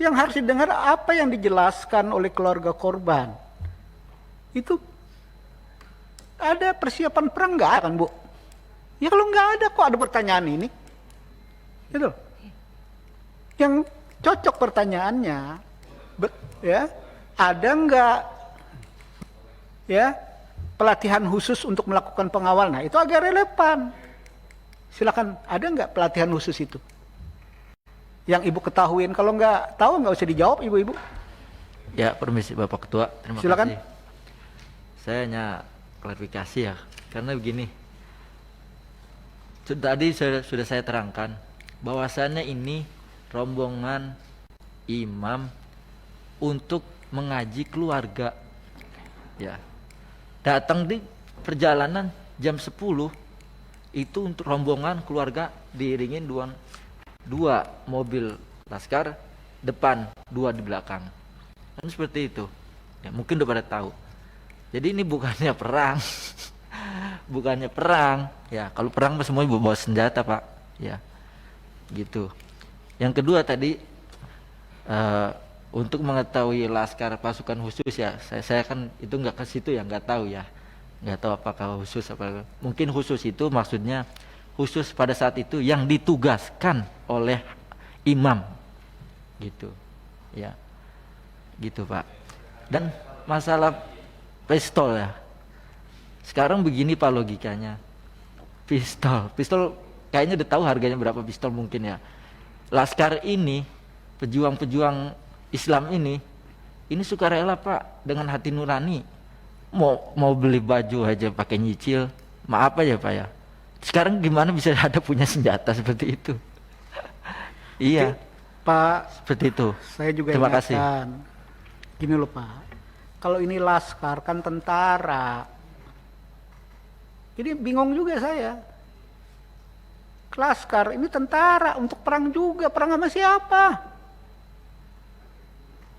Yang harus didengar apa yang dijelaskan oleh keluarga korban. Itu ada persiapan perang nggak kan, Bu? Ya kalau nggak ada, kok ada pertanyaan ini? Gitu. Yang cocok pertanyaannya, ya, ada nggak ya pelatihan khusus untuk melakukan pengawal? Nah itu agak relevan. Silakan, ada nggak pelatihan khusus itu? Yang Ibu ketahuin, kalau nggak tahu nggak usah dijawab Ibu-ibu. Ya, permisi Bapak Ketua, terima Silakan. kasih. Saya hanya klarifikasi ya, karena begini. Tadi sudah saya terangkan bahwasannya ini rombongan imam untuk mengaji keluarga. Ya. Datang di perjalanan jam 10 itu untuk rombongan keluarga diiringin dua mobil laskar depan, 2 di belakang. Kan seperti itu. Ya, mungkin udah pada tahu. Jadi ini bukannya perang. Bukannya perang. Ya, kalau perang semua bawa senjata, Pak. Ya. Gitu. Yang kedua tadi untuk mengetahui laskar pasukan khusus ya, saya kan itu nggak ke situ ya, nggak tahu ya. Nggak tahu apakah khusus apa. Mungkin khusus itu maksudnya khusus pada saat itu yang ditugaskan oleh imam. Gitu. Ya. Gitu, Pak. Dan masalah pistol ya. Sekarang begini Pak logikanya. Pistol kayaknya udah tahu harganya berapa pistol mungkin ya. Laskar ini, pejuang-pejuang Islam ini sukarela Pak, dengan hati nurani. Mau beli baju aja pakai nyicil. Maaf aja Pak ya. Sekarang gimana bisa ada punya senjata seperti itu? Iya. Pak, seperti itu. Saya juga Terima kasih. Gini loh Pak, kalau ini laskar kan tentara. Jadi bingung juga saya. Laskar ini tentara untuk perang juga, perang sama siapa?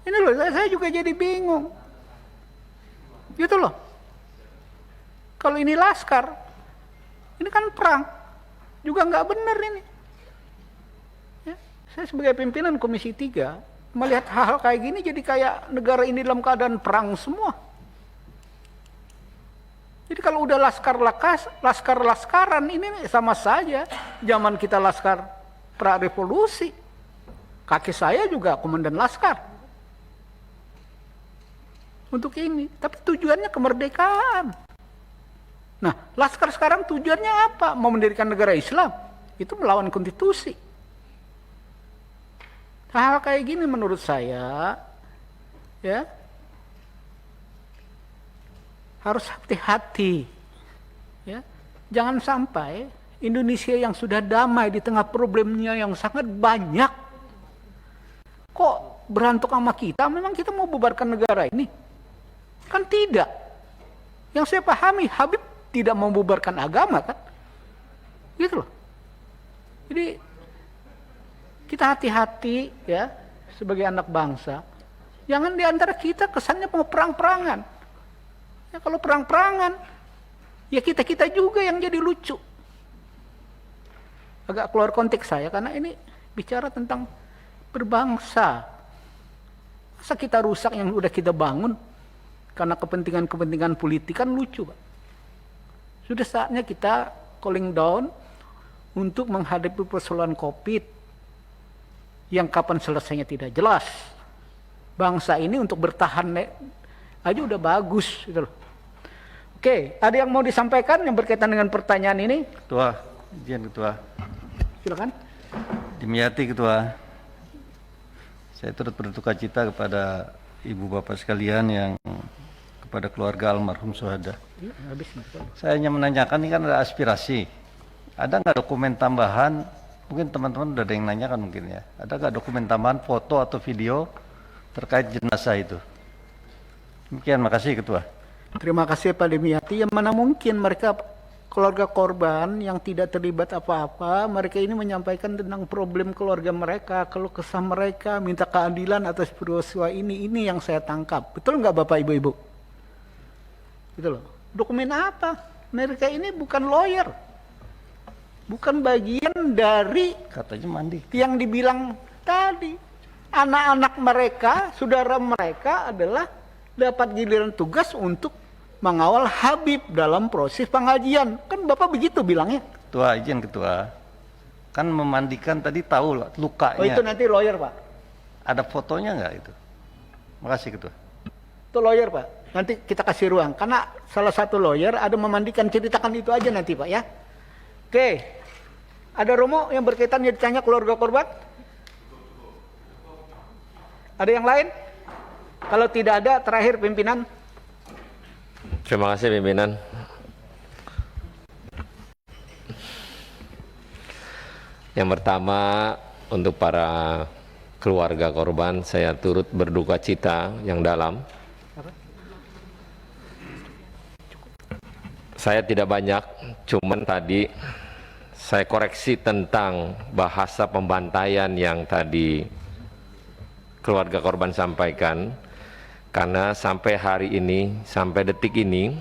Ini loh, saya juga jadi bingung. Gitu loh. Kalau ini laskar, ini kan perang, juga nggak benar ini. Ya, saya sebagai pimpinan Komisi 3 melihat hal-hal kayak gini jadi kayak negara ini dalam keadaan perang semua. Jadi kalau udah laskar-laskaran ini sama saja. Zaman kita laskar pra-revolusi. Kakek saya juga komandan laskar. Untuk ini. Tapi tujuannya kemerdekaan. Nah, laskar sekarang tujuannya apa? Mau mendirikan negara Islam. Itu melawan konstitusi. Hal kayak gini menurut saya ya harus hati-hati ya. Jangan sampai Indonesia yang sudah damai di tengah problemnya yang sangat banyak kok berantuk sama kita. Memang kita mau bubarkan negara ini? Kan tidak. Yang saya pahami Habib tidak mau bubarkan agama kan, gitu loh. Jadi kita hati-hati ya sebagai anak bangsa. Jangan diantara kita kesannya mau perang-perangan. Ya kalau perang-perangan, ya kita-kita juga yang jadi lucu. Agak keluar konteks saya karena ini bicara tentang berbangsa. Masa kita rusak yang udah kita bangun karena kepentingan-kepentingan politik kan lucu, Pak. Sudah saatnya kita cooling down untuk menghadapi persoalan COVID yang kapan selesainya tidak jelas. Bangsa ini untuk bertahan aja udah bagus gitu loh. Oke, ada yang mau disampaikan yang berkaitan dengan pertanyaan ini? Ketua, izin Ketua. Silakan. Dimyati Ketua. Saya turut berduka cita kepada Ibu Bapak sekalian yang kepada keluarga almarhum syuhada. Saya hanya menanyakan, ini kan ada aspirasi. Ada nggak dokumen tambahan? Mungkin teman-teman udah ada yang nanyakan mungkin ya. Ada nggak dokumen tambahan foto atau video terkait jenazah itu? Demikian, makasih Ketua. Terima kasih Pak Dimyati. Yang mana mungkin mereka keluarga korban yang tidak terlibat apa-apa, mereka ini menyampaikan tentang problem keluarga mereka, keluh kesah mereka, minta keadilan atas peristiwa ini yang saya tangkap. Betul nggak Bapak Ibu-Ibu? Gitu loh. Dokumen apa? Mereka ini bukan lawyer. Bukan bagian dari katanya mandi yang dibilang tadi. Anak-anak mereka, saudara mereka adalah dapat giliran tugas untuk mengawal Habib dalam proses pengajian. Kan Bapak begitu bilangnya. Ketua, izin Ketua. Kan memandikan tadi tahu lukanya. Oh itu nanti lawyer Pak. Ada fotonya nggak itu? Makasih Ketua. Itu lawyer Pak. Nanti kita kasih ruang. Karena salah satu lawyer ada memandikan, ceritakan itu aja nanti Pak ya. Oke. Ada Romo yang berkaitan yang ditanya keluarga korban? Ada yang lain? Kalau tidak ada, terakhir pimpinan. Terima kasih pimpinan. Yang pertama, untuk para keluarga korban, saya turut berduka cita yang dalam. Saya tidak banyak, cuman tadi saya koreksi tentang bahasa pembantaian yang tadi keluarga korban sampaikan, karena sampai hari ini, sampai detik ini,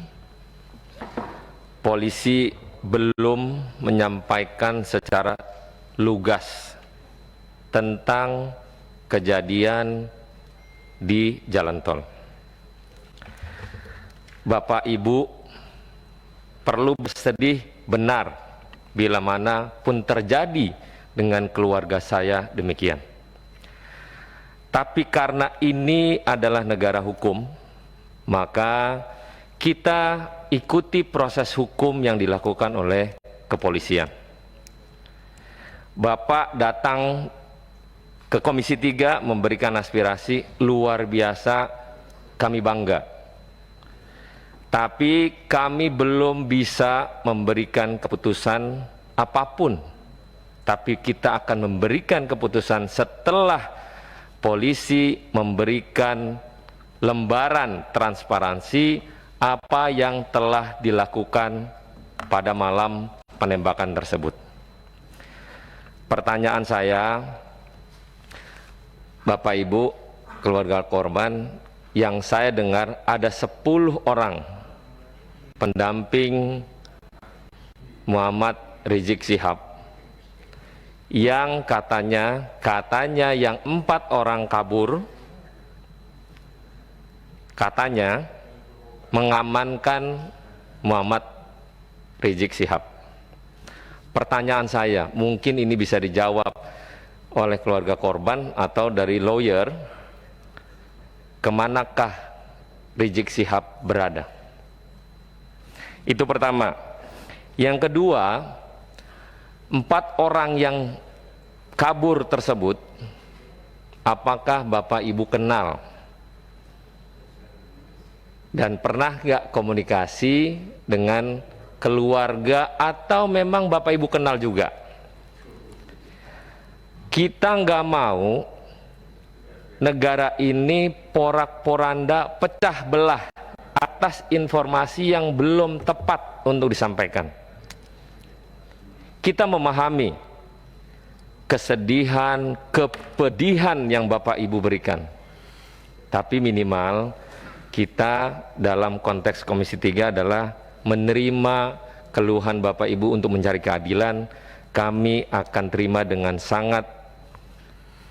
polisi belum menyampaikan secara lugas tentang kejadian di jalan tol. Bapak Ibu perlu bersedih benar bila mana pun terjadi dengan keluarga saya demikian. Tapi karena ini adalah negara hukum, maka kita ikuti proses hukum yang dilakukan oleh kepolisian. Bapak datang ke Komisi 3 memberikan aspirasi luar biasa, kami bangga. Tapi kami belum bisa memberikan keputusan apapun. Tapi kita akan memberikan keputusan setelah polisi memberikan lembaran transparansi apa yang telah dilakukan pada malam penembakan tersebut. Pertanyaan saya, Bapak Ibu, keluarga korban, yang saya dengar ada 10 orang pendamping Muhammad Rizik Syihab yang katanya yang 4 orang kabur, katanya mengamankan Muhammad Rizik Syihab. Pertanyaan saya, mungkin ini bisa dijawab oleh keluarga korban atau dari lawyer, kemanakah Rizik Syihab berada? Itu pertama. Yang kedua, 4 orang yang kabur tersebut, apakah Bapak Ibu kenal? Dan pernah nggak komunikasi dengan keluarga atau memang Bapak Ibu kenal juga? Kita nggak mau negara ini porak-poranda pecah belah atas informasi yang belum tepat untuk disampaikan. Kita memahami kesedihan, kepedihan yang Bapak Ibu berikan. Tapi minimal kita dalam konteks Komisi 3 adalah menerima keluhan Bapak Ibu untuk mencari keadilan. Kami akan terima dengan sangat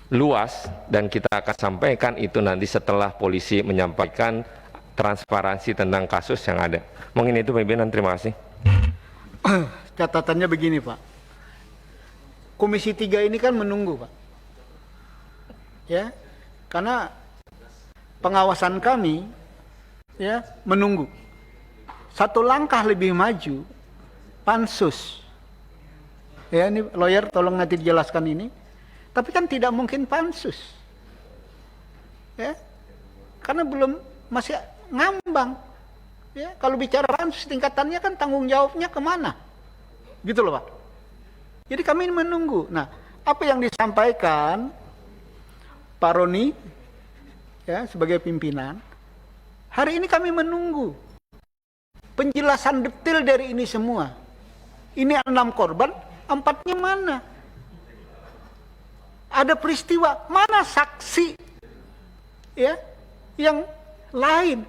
luas dan kita akan sampaikan itu nanti setelah polisi menyampaikan transparansi tentang kasus yang ada. Mungkin itu pimpinan, terima kasih. Catatannya begini Pak, Komisi 3 ini kan menunggu Pak, ya, karena pengawasan kami ya menunggu. Satu langkah lebih maju, pansus. Ya, ini lawyer tolong nanti dijelaskan ini. Tapi kan tidak mungkin pansus, ya, karena belum, masih ngambang. Ya, kalau bicara pansus tingkatannya kan tanggung jawabnya kemana, gitu loh Pak. Jadi kami menunggu. Nah, apa yang disampaikan Pak Roni, ya, sebagai pimpinan, hari ini kami menunggu penjelasan detail dari ini semua. Ini 6 korban, 4-nya mana? Ada peristiwa, mana saksi ya yang lain?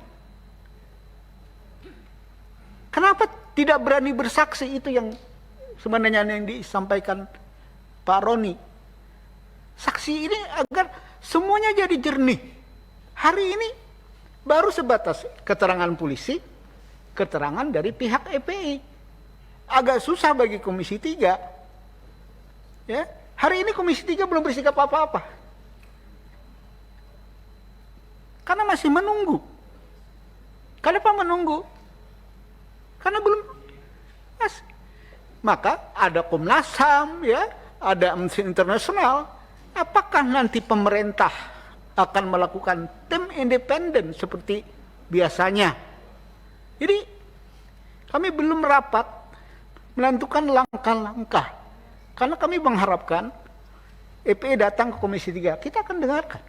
Kenapa tidak berani bersaksi? Itu yang sebenarnya yang disampaikan Pak Roni. Saksi ini agar semuanya jadi jernih. Hari ini baru sebatas keterangan polisi, keterangan dari pihak EPI. Agak susah bagi Komisi 3. Ya. Hari ini Komisi 3 belum bersikap apa-apa. Karena masih menunggu. Kenapa menunggu? Karena belum. Maka ada Komnas HAM, ya, ada Amnesty International. Apakah nanti pemerintah akan melakukan tim independen seperti biasanya. Jadi kami belum rapat menentukan langkah-langkah karena kami mengharapkan EPE datang ke Komisi 3, kita akan dengarkan.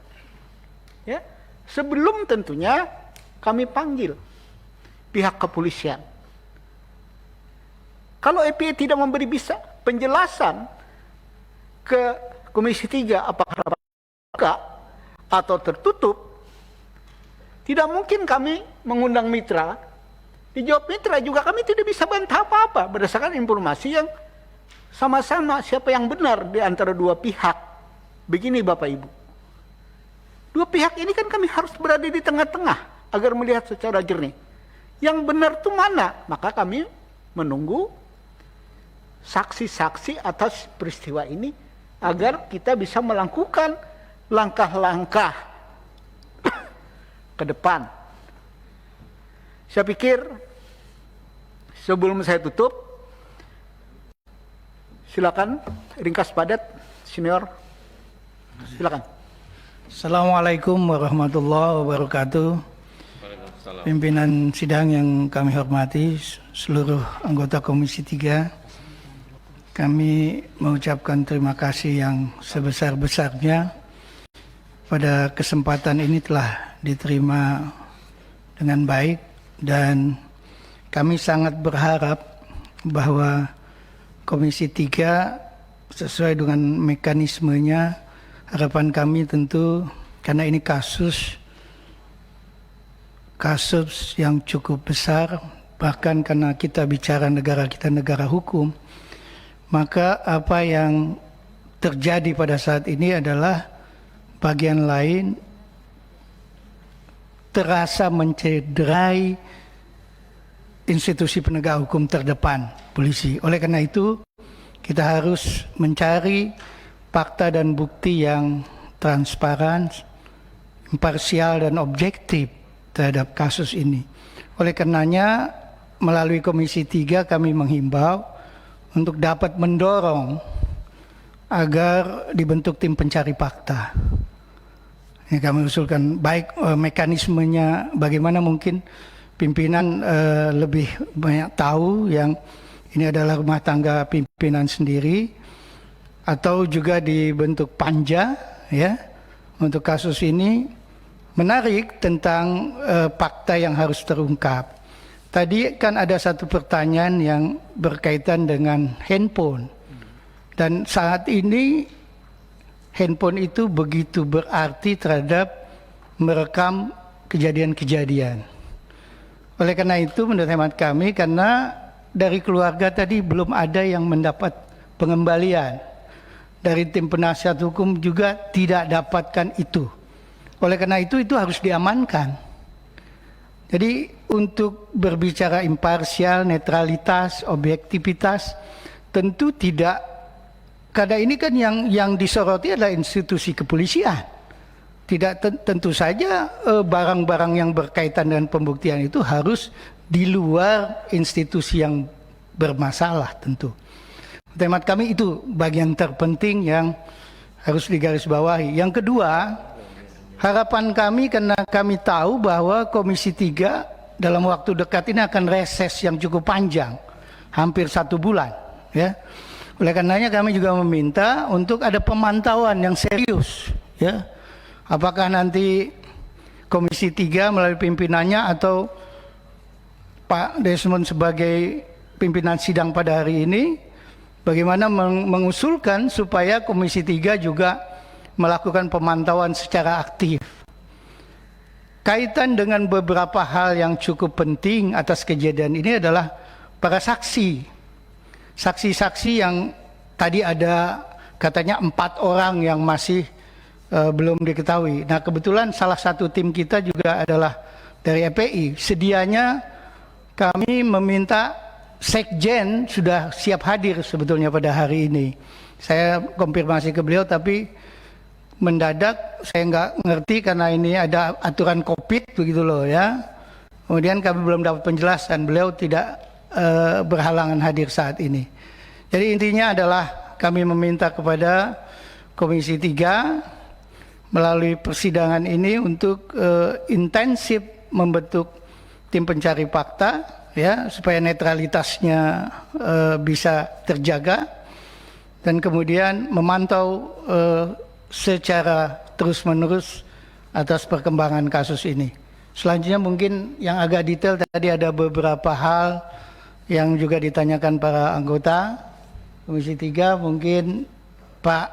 Ya, sebelum tentunya kami panggil pihak kepolisian. Kalau EPE tidak memberi bisa penjelasan ke Komisi 3 apakah terbuka atau tertutup, tidak mungkin kami mengundang mitra. Dijawab mitra juga kami tidak bisa bantah apa-apa berdasarkan informasi yang sama-sama siapa yang benar di antara dua pihak. Begini Bapak Ibu, dua pihak ini kan kami harus berada di tengah-tengah agar melihat secara jernih. Yang benar itu mana? Maka kami menunggu saksi-saksi atas peristiwa ini agar kita bisa melakukan langkah-langkah ke depan. Saya pikir sebelum saya tutup, silakan ringkas padat, senior. Silakan. Assalamualaikum warahmatullahi wabarakatuh. Pimpinan sidang yang kami hormati, seluruh anggota Komisi 3, kami mengucapkan terima kasih yang sebesar-besarnya. Pada kesempatan ini telah diterima dengan baik dan kami sangat berharap bahwa Komisi 3 sesuai dengan mekanismenya, harapan kami tentu karena ini kasus yang cukup besar, bahkan karena kita bicara negara kita negara hukum, maka apa yang terjadi pada saat ini adalah bagian lain terasa mencederai institusi penegak hukum terdepan, polisi. Oleh karena itu, kita harus mencari fakta dan bukti yang transparan, imparsial dan objektif terhadap kasus ini. Oleh karenanya, melalui Komisi 3 kami menghimbau untuk dapat mendorong agar dibentuk tim pencari fakta. Ini kami usulkan, baik mekanismenya bagaimana, mungkin pimpinan lebih banyak tahu yang ini adalah rumah tangga pimpinan sendiri, atau juga dibentuk panja ya untuk kasus ini. Menarik tentang fakta yang harus terungkap. Tadi kan ada satu pertanyaan yang berkaitan dengan handphone. Dan saat ini handphone itu begitu berarti terhadap merekam kejadian-kejadian. Oleh karena itu menurut hemat kami, karena dari keluarga tadi belum ada yang mendapat pengembalian. Dari tim penasihat hukum juga tidak dapatkan itu. Oleh karena itu harus diamankan. Jadi untuk berbicara imparsial, netralitas, objektivitas, tentu tidak. Karena ini kan yang disoroti adalah institusi kepolisian. Tidak tentu saja barang-barang yang berkaitan dengan pembuktian itu harus di luar institusi yang bermasalah tentu. Temat kami itu bagian terpenting yang harus digarisbawahi. Yang kedua, harapan kami karena kami tahu bahwa Komisi 3 dalam waktu dekat ini akan reses yang cukup panjang, hampir 1 bulan. Ya. Oleh karenanya kami juga meminta untuk ada pemantauan yang serius. Ya. Apakah nanti Komisi 3 melalui pimpinannya atau Pak Desmond sebagai pimpinan sidang pada hari ini, bagaimana mengusulkan supaya Komisi 3 juga melakukan pemantauan secara aktif. Kaitan dengan beberapa hal yang cukup penting atas kejadian ini adalah para saksi. Saksi-saksi yang tadi ada katanya 4 orang yang masih belum diketahui. Nah kebetulan salah satu tim kita juga adalah dari EPI. Sedianya kami meminta Sekjen sudah siap hadir sebetulnya pada hari ini. Saya konfirmasi ke beliau tapi mendadak saya nggak ngerti karena ini ada aturan COVID begitu loh ya. Kemudian kami belum dapat penjelasan, beliau tidak berhalangan hadir saat ini. Jadi intinya adalah kami meminta kepada Komisi 3 melalui persidangan ini untuk intensif membentuk tim pencari fakta ya supaya netralitasnya bisa terjaga dan kemudian memantau secara terus-menerus atas perkembangan kasus ini. Selanjutnya mungkin yang agak detail tadi ada beberapa hal yang juga ditanyakan para anggota Komisi 3, mungkin Pak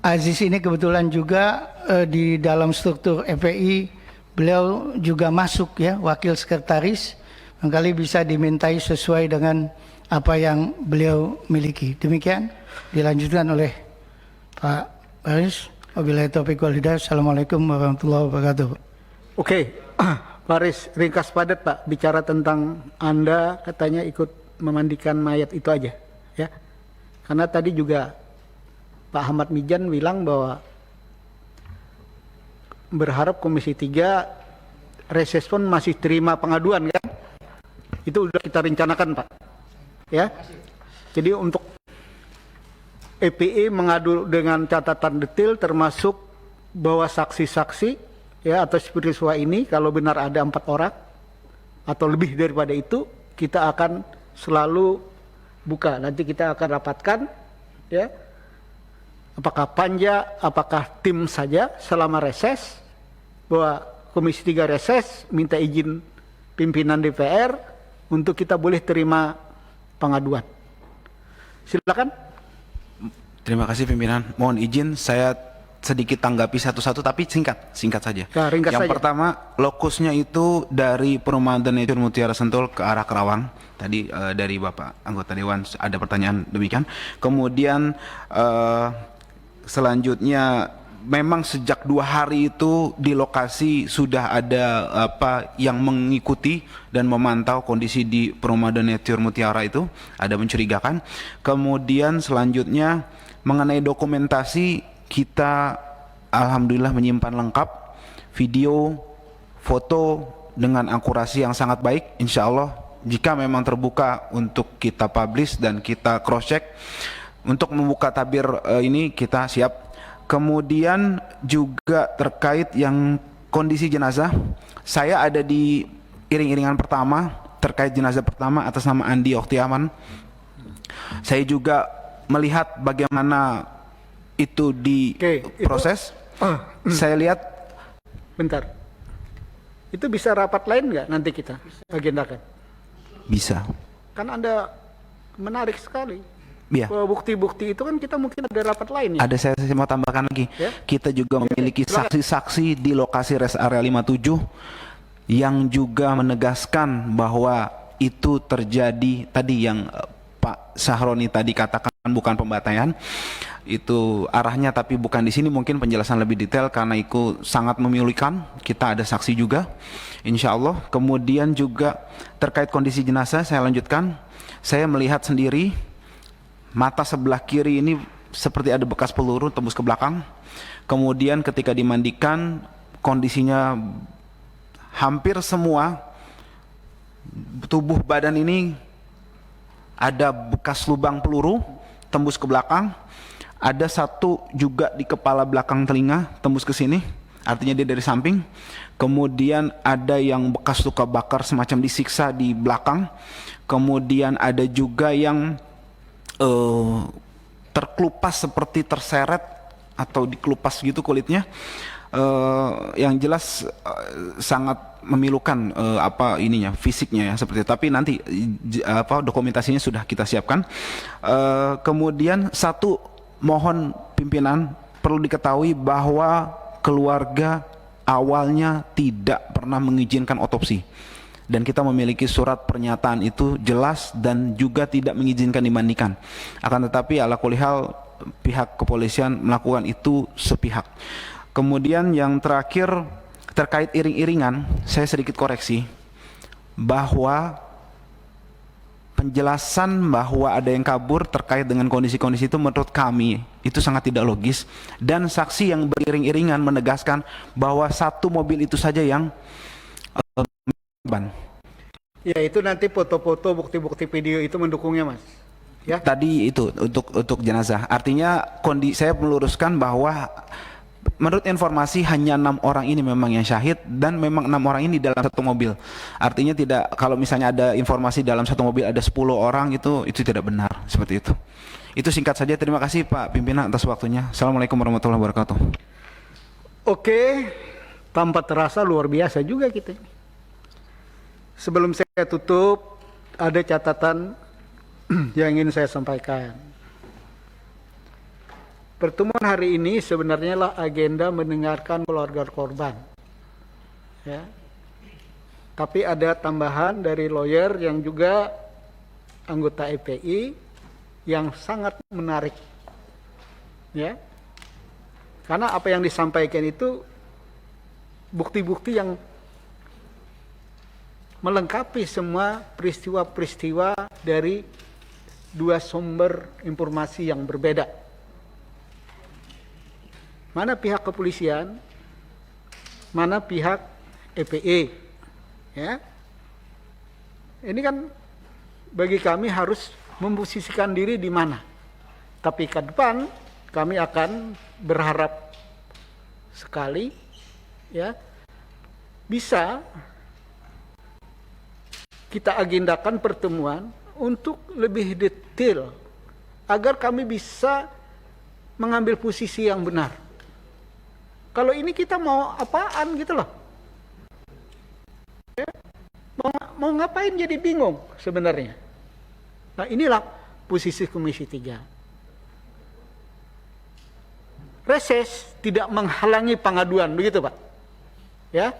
Aziz ini kebetulan juga di dalam struktur FPI beliau juga masuk ya wakil sekretaris, barangkali bisa dimintai sesuai dengan apa yang beliau miliki. Demikian dilanjutkan oleh Pak Baris. Wabillahi taufiq wal hidayah. Assalamualaikum warahmatullahi wabarakatuh. Oke, Pak Aris, ringkas padat Pak, bicara tentang Anda katanya ikut memandikan mayat itu aja, ya. Karena tadi juga Pak Ahmad Mijan bilang bahwa berharap Komisi 3 reses pun masih terima pengaduan kan? Itu sudah kita rencanakan Pak, ya. Jadi untuk EPE mengadu dengan catatan detail termasuk bahwa saksi-saksi ya atas peristiwa ini kalau benar ada 4 orang atau lebih daripada itu kita akan selalu buka. Nanti kita akan rapatkan ya apakah panja, apakah tim saja selama reses, bahwa Komisi 3 reses minta izin pimpinan DPR untuk kita boleh terima pengaduan. Silakan. Terima kasih pimpinan. Mohon izin saya sedikit tanggapi satu-satu tapi singkat saja. Ya, ringkas yang saja. pertama, lokusnya itu dari Perumahan Nature Mutiara Sentul ke arah Kerawang. Tadi dari Bapak anggota Dewan ada pertanyaan demikian. Kemudian selanjutnya memang sejak 2 hari itu di lokasi sudah ada yang mengikuti dan memantau kondisi di Perumahan Nature Mutiara itu, ada mencurigakan. Kemudian selanjutnya mengenai dokumentasi, kita alhamdulillah menyimpan lengkap video, foto dengan akurasi yang sangat baik. Insya Allah jika memang terbuka untuk kita publish dan kita cross check untuk membuka tabir ini kita siap. Kemudian juga terkait yang kondisi jenazah, saya ada di iring-iringan pertama terkait jenazah pertama atas nama Andi Oktiaman. Saya juga melihat bagaimana itu diproses. Saya lihat. Bentar. Itu bisa rapat lain nggak nanti kita agendakan? Bisa. Kan Anda menarik sekali. Iya. Bukti-bukti itu kan kita mungkin ada rapat lain ya. Ada saya mau tambahkan lagi. Ya? Kita juga memiliki saksi-saksi di lokasi rest area 57 yang juga menegaskan bahwa itu terjadi tadi yang Pak Sahroni tadi katakan bukan pembantaian. Itu arahnya tapi bukan di sini, mungkin penjelasan lebih detail karena itu sangat memilukan. Kita ada saksi juga insya Allah. Kemudian juga terkait kondisi jenazah saya lanjutkan. Saya melihat sendiri mata sebelah kiri ini seperti ada bekas peluru tembus ke belakang. Kemudian ketika dimandikan kondisinya hampir semua tubuh badan ini ada bekas lubang peluru tembus ke belakang. Ada satu juga di kepala belakang telinga tembus ke sini, artinya dia dari samping. Kemudian ada yang bekas luka bakar semacam disiksa di belakang. Kemudian ada juga yang terkelupas seperti terseret atau dikelupas gitu kulitnya. Yang jelas sangat memilukan fisiknya ya seperti itu. Tapi nanti dokumentasinya sudah kita siapkan. Kemudian satu, mohon pimpinan perlu diketahui bahwa keluarga awalnya tidak pernah mengizinkan otopsi dan kita memiliki surat pernyataan itu jelas dan juga tidak mengizinkan dimandikan. Akan tetapi ala kulli hal pihak kepolisian melakukan itu sepihak. Kemudian yang terakhir terkait iring-iringan, saya sedikit koreksi bahwa penjelasan bahwa ada yang kabur terkait dengan kondisi-kondisi itu menurut kami itu sangat tidak logis, dan saksi yang beriring-iringan menegaskan bahwa satu mobil itu saja yang ban. Ya itu nanti foto-foto bukti-bukti video itu mendukungnya Mas. Ya. Tadi itu untuk jenazah. Artinya saya meluruskan bahwa menurut informasi hanya 6 orang ini memang yang syahid, dan memang 6 orang ini dalam satu mobil. Artinya tidak, kalau misalnya ada informasi dalam satu mobil ada 10 orang, itu tidak benar seperti itu. Itu singkat saja. Terima kasih Pak Pimpinan atas waktunya. Assalamualaikum warahmatullahi wabarakatuh. Oke, tanpa terasa luar biasa juga kita. Sebelum saya tutup, ada catatan yang ingin saya sampaikan. Pertemuan hari ini sebenarnya lah agenda mendengarkan keluarga korban. Ya. Tapi ada tambahan dari lawyer yang juga anggota EPI yang sangat menarik. Ya. Karena apa yang disampaikan itu bukti-bukti yang melengkapi semua peristiwa-peristiwa dari dua sumber informasi yang berbeda. Mana pihak kepolisian, mana pihak EPE, ya. Ini kan bagi kami harus memposisikan diri di mana. Tapi ke depan kami akan berharap sekali, ya, bisa kita agendakan pertemuan untuk lebih detail agar kami bisa mengambil posisi yang benar. Kalau ini kita mau apaan gitu loh. Ya? Mau ngapain jadi bingung sebenarnya. Nah inilah posisi Komisi 3. Reses tidak menghalangi pengaduan, begitu Pak. Ya,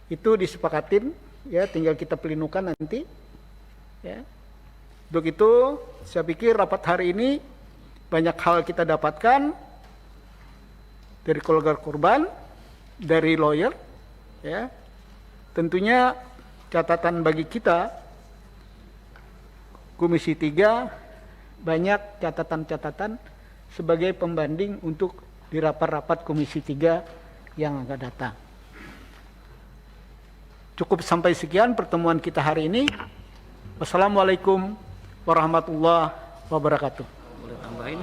itu disepakatin, ya tinggal kita pelinukan nanti. Ya. Untuk itu saya pikir rapat hari ini banyak hal kita dapatkan. Dari keluarga korban, dari lawyer, ya. Tentunya catatan bagi kita, Komisi 3, banyak catatan-catatan sebagai pembanding untuk di rapat-rapat Komisi 3 yang akan datang. Cukup sampai sekian pertemuan kita hari ini. Wassalamualaikum warahmatullahi wabarakatuh. Boleh tambahin?